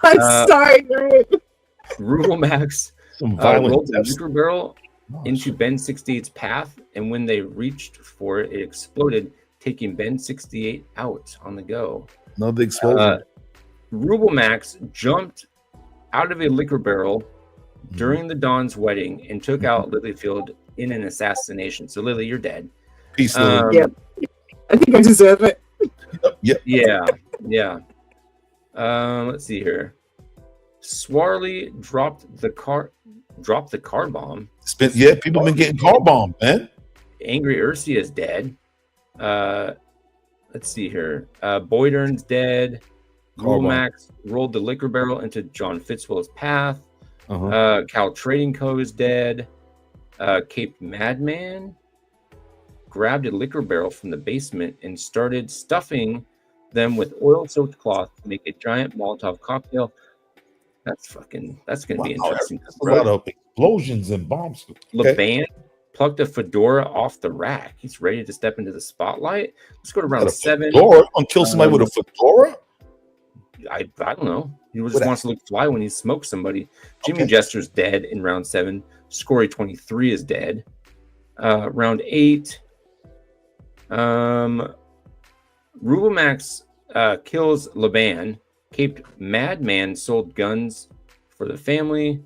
I'm sorry, dude. Rural Max rolled the liquor barrel into Ben 68's path, and when they reached for it, it exploded, taking Ben 68 out on the go. Another explosion. Ruble Max jumped out of a liquor barrel during the Dawn's wedding and took out Lilyfield in an assassination. So, Lily, you're dead. Peace, Lily. Yep. I think I deserve it. Yep. Yeah. Let's see here. Swarley dropped the car bomb. People been getting car bombed, man. Angry Ursia is dead. Let's see here. Boydern's dead. Max rolled the liquor barrel into John Fitzwill's path. Cal Trading Co. is dead. Cape Madman grabbed a liquor barrel from the basement and started stuffing them with oil-soaked cloth to make a giant Molotov cocktail. That's going to be interesting. That's a lot of explosions and bombs. Okay. Laban plucked a fedora off the rack. He's ready to step into the spotlight. Let's go to round 7. Fedora? I'm gonna kill somebody with a fedora? I don't know. He just wants to look fly when he smokes somebody. Jimmy Jester's dead in round 7. Scory 23 is dead. Round 8. Rubelmax kills Laban. Caped Madman sold guns for the family.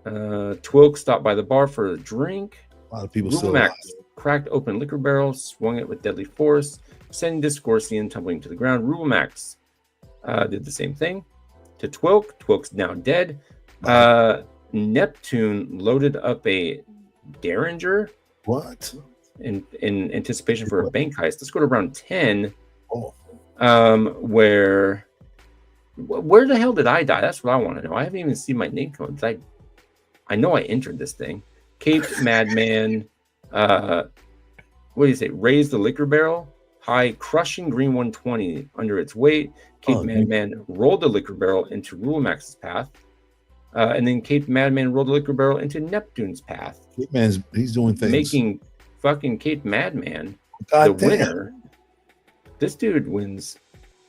Twilk stopped by the bar for a drink. A lot of people Rubelmax cracked open liquor barrel, swung it with deadly force, sending Discorsian tumbling to the ground. Rubelmax did the same thing to Twilk. Twilk's now dead. Neptune loaded up a Derringer. What? In anticipation for a bank heist. Let's go to round 10. Oh. Where the hell did I die? That's what I want to know. I haven't even seen my name codes. I know I entered this thing. Caped Madman. What do you say? Raised the liquor barrel. High crushing green 120 under its weight. Caped Madman rolled the liquor barrel into Rubelmax's path. And then Caped Madman rolled the liquor barrel into Neptune's path. Cape Man's he's doing things. Making fucking Caped Madman the winner. This dude wins.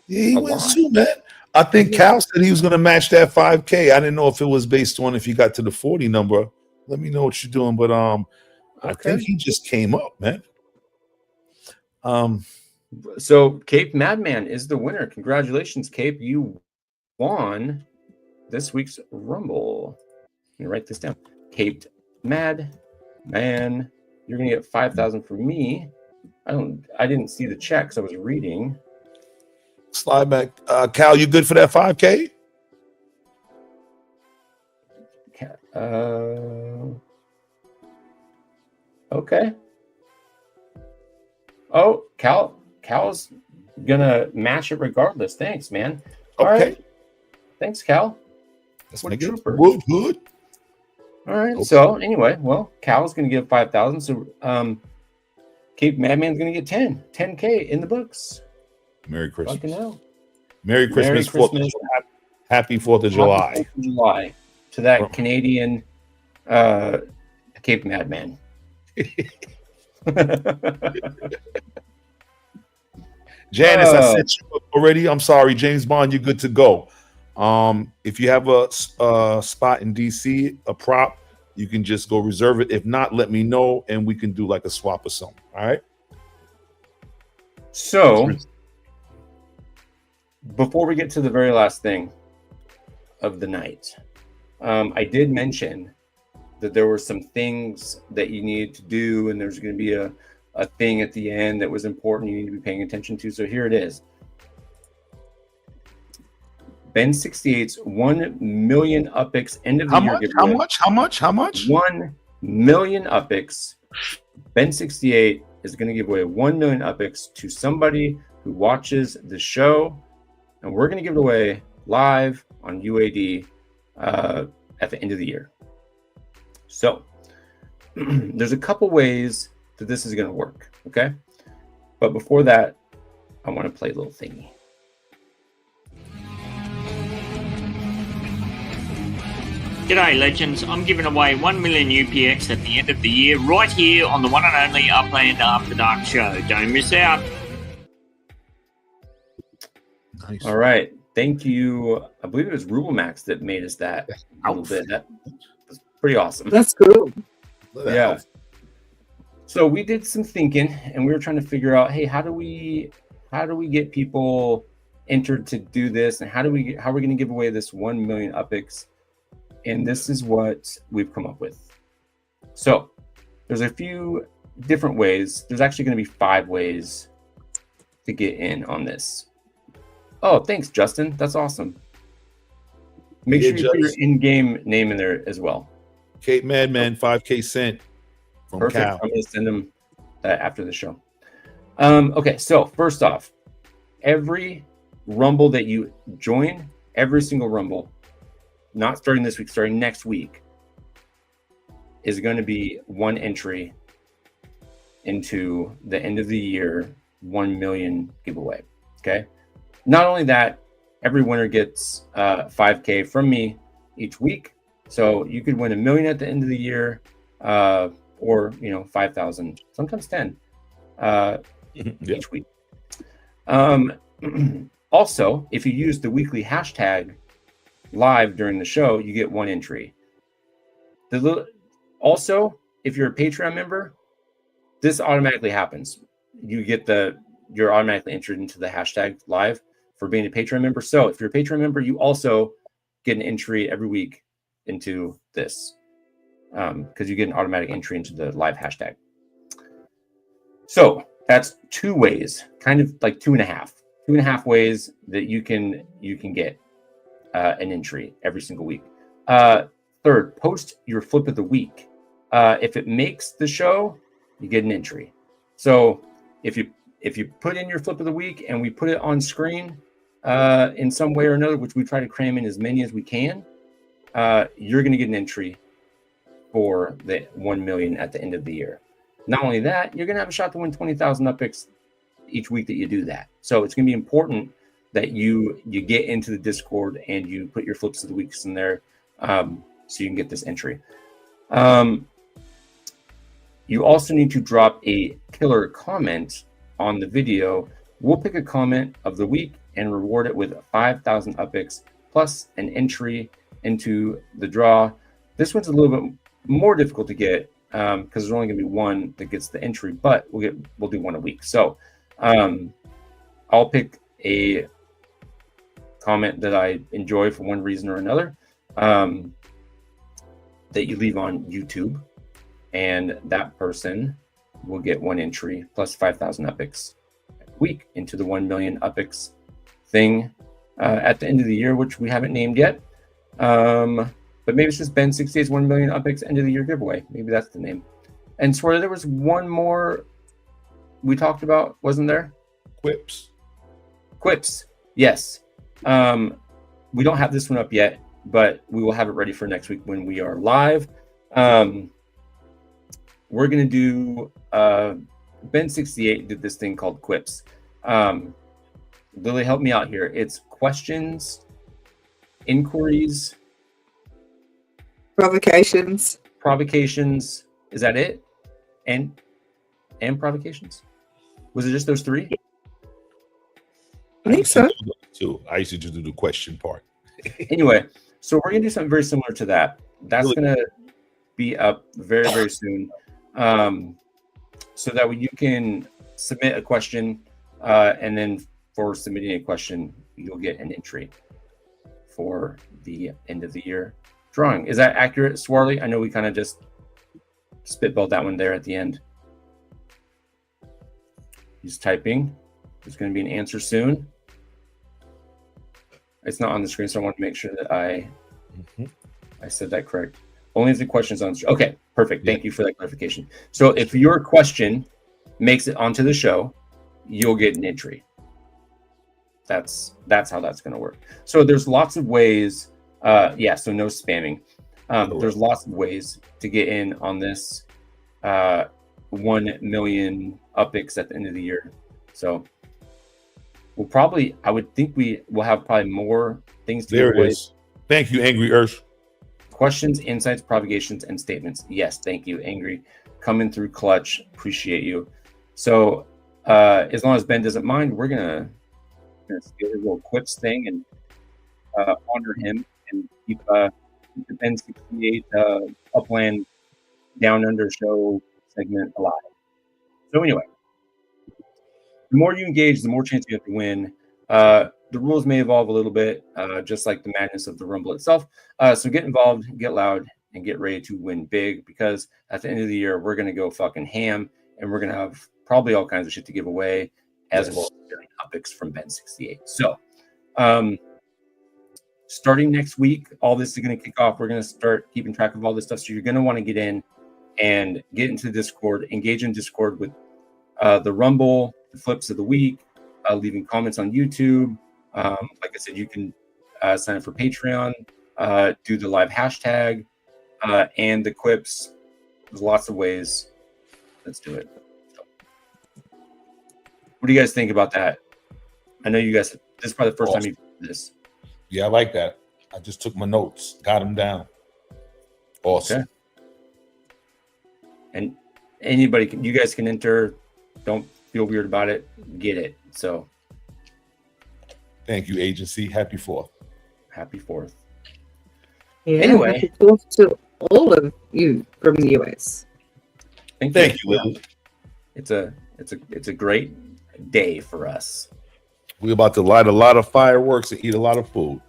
Yeah, he wins too, man. I think Cal said he was going to match that 5K. I didn't know if it was based on if you got to the 40 number. Let me know what you're doing, but I think he just came up, man. So Caped Madman is the winner. Congratulations, Cape. You won this week's Rumble. Let me write this down. Caped Madman. You're gonna get 5,000 from me. I didn't see the checks. I was reading. Slide back. Cal, you good for that 5K? Okay. Oh, Cal's gonna match it regardless. Thanks, man. All right. Thanks, Cal. That's what a trooper. trooper. Good. All right. So anyway, well, Cal's gonna give 5,000. So Caped Madman's gonna get 10K in the books. Merry Christmas. Fucking hell. Merry Christmas. Happy 4th of July. Happy 4th of July to that Canadian Caped Madman. Janice, I sent you up already. I'm sorry, James Bond, you're good to go. If you have a spot in DC, a prop, you can just go reserve it. If not, let me know and we can do like a swap or something. All right. So before we get to the very last thing of the night, I did mention that there were some things that you needed to do, and there's going to be a thing at the end that was important you need to be paying attention to. So here it is. Ben 68's 1 million UpX end of the year giveaway. How much? 1 million UpX. Ben 68 is going to give away 1 million UpX to somebody who watches the show, and we're going to give it away live on UAD at the end of the year. So there's a couple ways that this is going to work, okay? But before that, I want to play a little thingy. G'day legends, I'm giving away 1 million UPX at the end of the year right here on the one and only Upland After Dark show. Don't miss out. Nice. All right. Thank you. I believe it was Rubelmax that made us that a little bit. That was pretty awesome. That's cool. Yeah. So we did some thinking and we were trying to figure out, hey, how do we get people entered to do this, and how are we going to give away this 1 million UpX? And this is what we've come up with. So there's a few different ways. There's actually going to be 5 ways to get in on this. Oh, thanks, Justin. That's awesome. Make sure you put your in-game name in there as well. Caped Madman, 5K sent from Perfect. Cal. I'm going to send them after the show. Okay, so first off, every Rumble that you join, every single Rumble, not starting this week, starting next week, is going to be 1 entry into the end of the year 1 million giveaway. Okay. Not only that, every winner gets 5K from me each week. So you could win $1 million at the end of the year, or 5,000, sometimes 10 each week. Also, if you use the weekly hashtag live during the show, you get 1 entry. Also, if you're a Patreon member, this automatically happens. You're automatically entered into the hashtag live for being a Patreon member. So if you're a Patreon member, you also get an entry every week into this, because you get an automatic entry into the live hashtag. So that's 2 ways, kind of like 2.5 ways that you can get an entry every single week. Third, post your flip of the week. If it makes the show, you get an entry. So if you put in your flip of the week and we put it on screen in some way or another, which we try to cram in as many as we can, you're going to get an entry for the 1 million at the end of the year. Not only that, you're going to have a shot to win 20,000 UpPicks each week that you do that. So it's going to be important that you get into the Discord and you put your flips of the weeks in there, so you can get this entry. You also need to drop a killer comment on the video. We'll pick a comment of the week and reward it with 5,000 UpPicks plus an entry into the draw. This one's a little bit more difficult to get because there's only going to be one that gets the entry, but we'll do one a week. So I'll pick a comment that I enjoy for one reason or another, that you leave on YouTube, and that person will get 1 entry plus 5,000 UpPicks a week into the 1 million UpPicks thing at the end of the year, which we haven't named yet. But maybe it's just Ben68's 1 million UpPicks end of the year giveaway. Maybe that's the name. And swear there was one more we talked about, wasn't there? Quips. Yes. We don't have this one up yet, but we will have it ready for next week when we are live. We're going to do Ben68 did this thing called Quips. Lily, help me out here. It's questions, inquiries, Provocations. Is that it? And provocations? Was it just those 3? I think so. I used to do the question part. Anyway, so we're going to do something very similar to that. That's going to be up very, very soon. So that way you can submit a question, and then for submitting a question, you'll get an entry for the end of the year drawing. Is that accurate, Swarley? I know we kind of just spitballed that one there at the end. He's typing. There's going to be an answer soon. It's not on the screen, so I want to make sure that I said that correct. Only if the question's on. Okay, perfect. Thank you for that clarification. So if your question makes it onto the show, you'll get an entry. That's how that's going to work. So there's lots of ways. So no spamming. There's lots of ways to get in on this 1 million UpPicks at the end of the year. So I would think we will have probably more things to There give away. it is. Thank you, Angry Earth. Questions, insights, provocations, and statements. Yes, thank you, Angry. Coming through clutch. Appreciate you. So as long as Ben doesn't mind, we're gonna steal his little quips thing and honor him and keep the Ben68 Upland Down Under show segment alive. So anyway, the more you engage, the more chance you have to win. The rules may evolve a little bit, just like the madness of the Rumble itself. So get involved, get loud, and get ready to win big, because at the end of the year, we're going to go fucking ham, and we're going to have probably all kinds of shit to give away, as well as topics from Ben68. So starting next week, all this is going to kick off. We're going to start keeping track of all this stuff. So you're going to want to get in and get into Discord, engage in Discord with the Rumble, the flips of the week, leaving comments on YouTube. Like I said, you can sign up for Patreon, do the live hashtag, and the quips. There's lots of ways. Let's do it. So, what do you guys think about that? I know you guys. This is probably the first time you did this. Yeah, I like that. I just took my notes, got them down. Awesome. Okay. And anybody can, you guys can enter. Don't feel weird about it. Get it. So thank you, agency. Happy 4th. Happy 4th. Yeah, Anyway. happy 4th to all of you from the US. Thank you, Lily. It's a great day for us. We're about to light a lot of fireworks and eat a lot of food.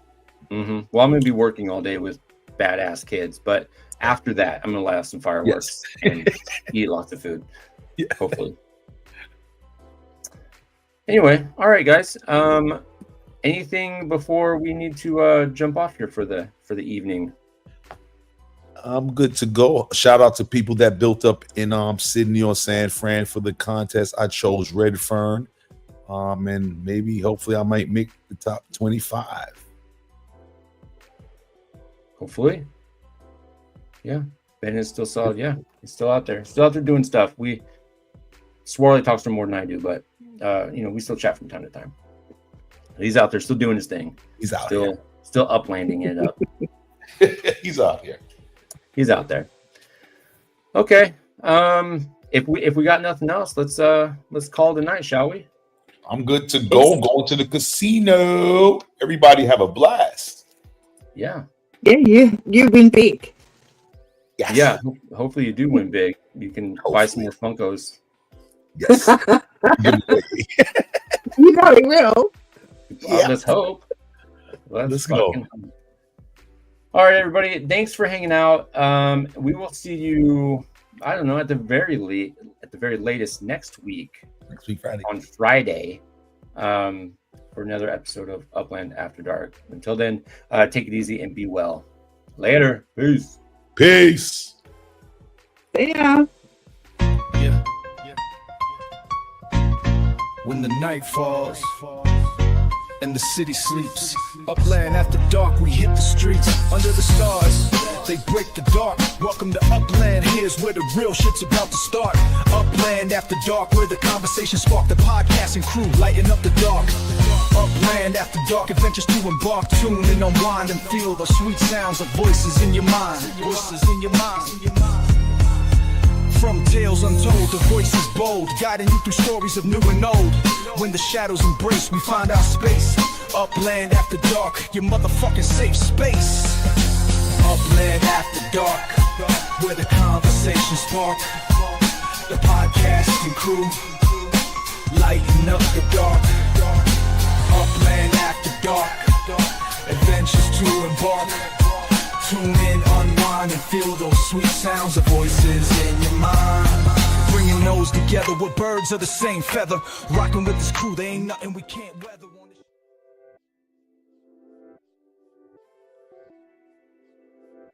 Mm-hmm. Well, I'm going to be working all day with badass kids, but after that, I'm going to light off some fireworks and eat lots of food. Yeah. Hopefully. Anyway, all right, guys. Anything before we need to jump off here for the evening? I'm good to go. Shout out to people that built up in Sydney or San Fran for the contest. I chose Red Fern. And maybe hopefully I might make the top 25. Hopefully. Yeah. Ben is still solid. Yeah. He's still out there. Still out there doing stuff. Swarley talks to him more than I do, but we still chat from time to time. He's out there still doing his thing. He's out still uplanding it up. He's out here. He's out there. Okay. If we got nothing else, let's call it a night, shall we? I'm good to go. Going to the casino. Everybody have a blast. Yeah. Yeah, you win big. Yes. Yeah. Hopefully you do win big. You can buy some more Funkos. Yes. You probably will. Yeah. Let's hope. Let's go. All right, everybody. Thanks for hanging out. We will see you, I don't know, at the very latest next week. Next week, Friday. On Friday, for another episode of Upland After Dark. Until then, take it easy and be well. Later. Peace. Peace. Yeah. When the night falls and the city sleeps, Upland After Dark, we hit the streets. Under the stars, they break the dark. Welcome to Upland, here's where the real shit's about to start. Upland After Dark, where the conversation spark the podcasting crew, lighting up the dark. Upland After Dark, adventures to embark. Tune and unwind and feel the sweet sounds of voices in your mind. Voices in your mind. From tales untold, the voice is bold, guiding you through stories of new and old. When the shadows embrace, we find our space. Upland After Dark, your motherfucking safe space. Upland After Dark, where the conversation spark. The podcasting crew, lighting up the dark. Upland After Dark, adventures to embark. Tune in, unwind, and feel those sweet sounds of voices in your mind. Bringing those together, we're birds of the same feather. Rocking with this crew, there ain't nothing we can't weather.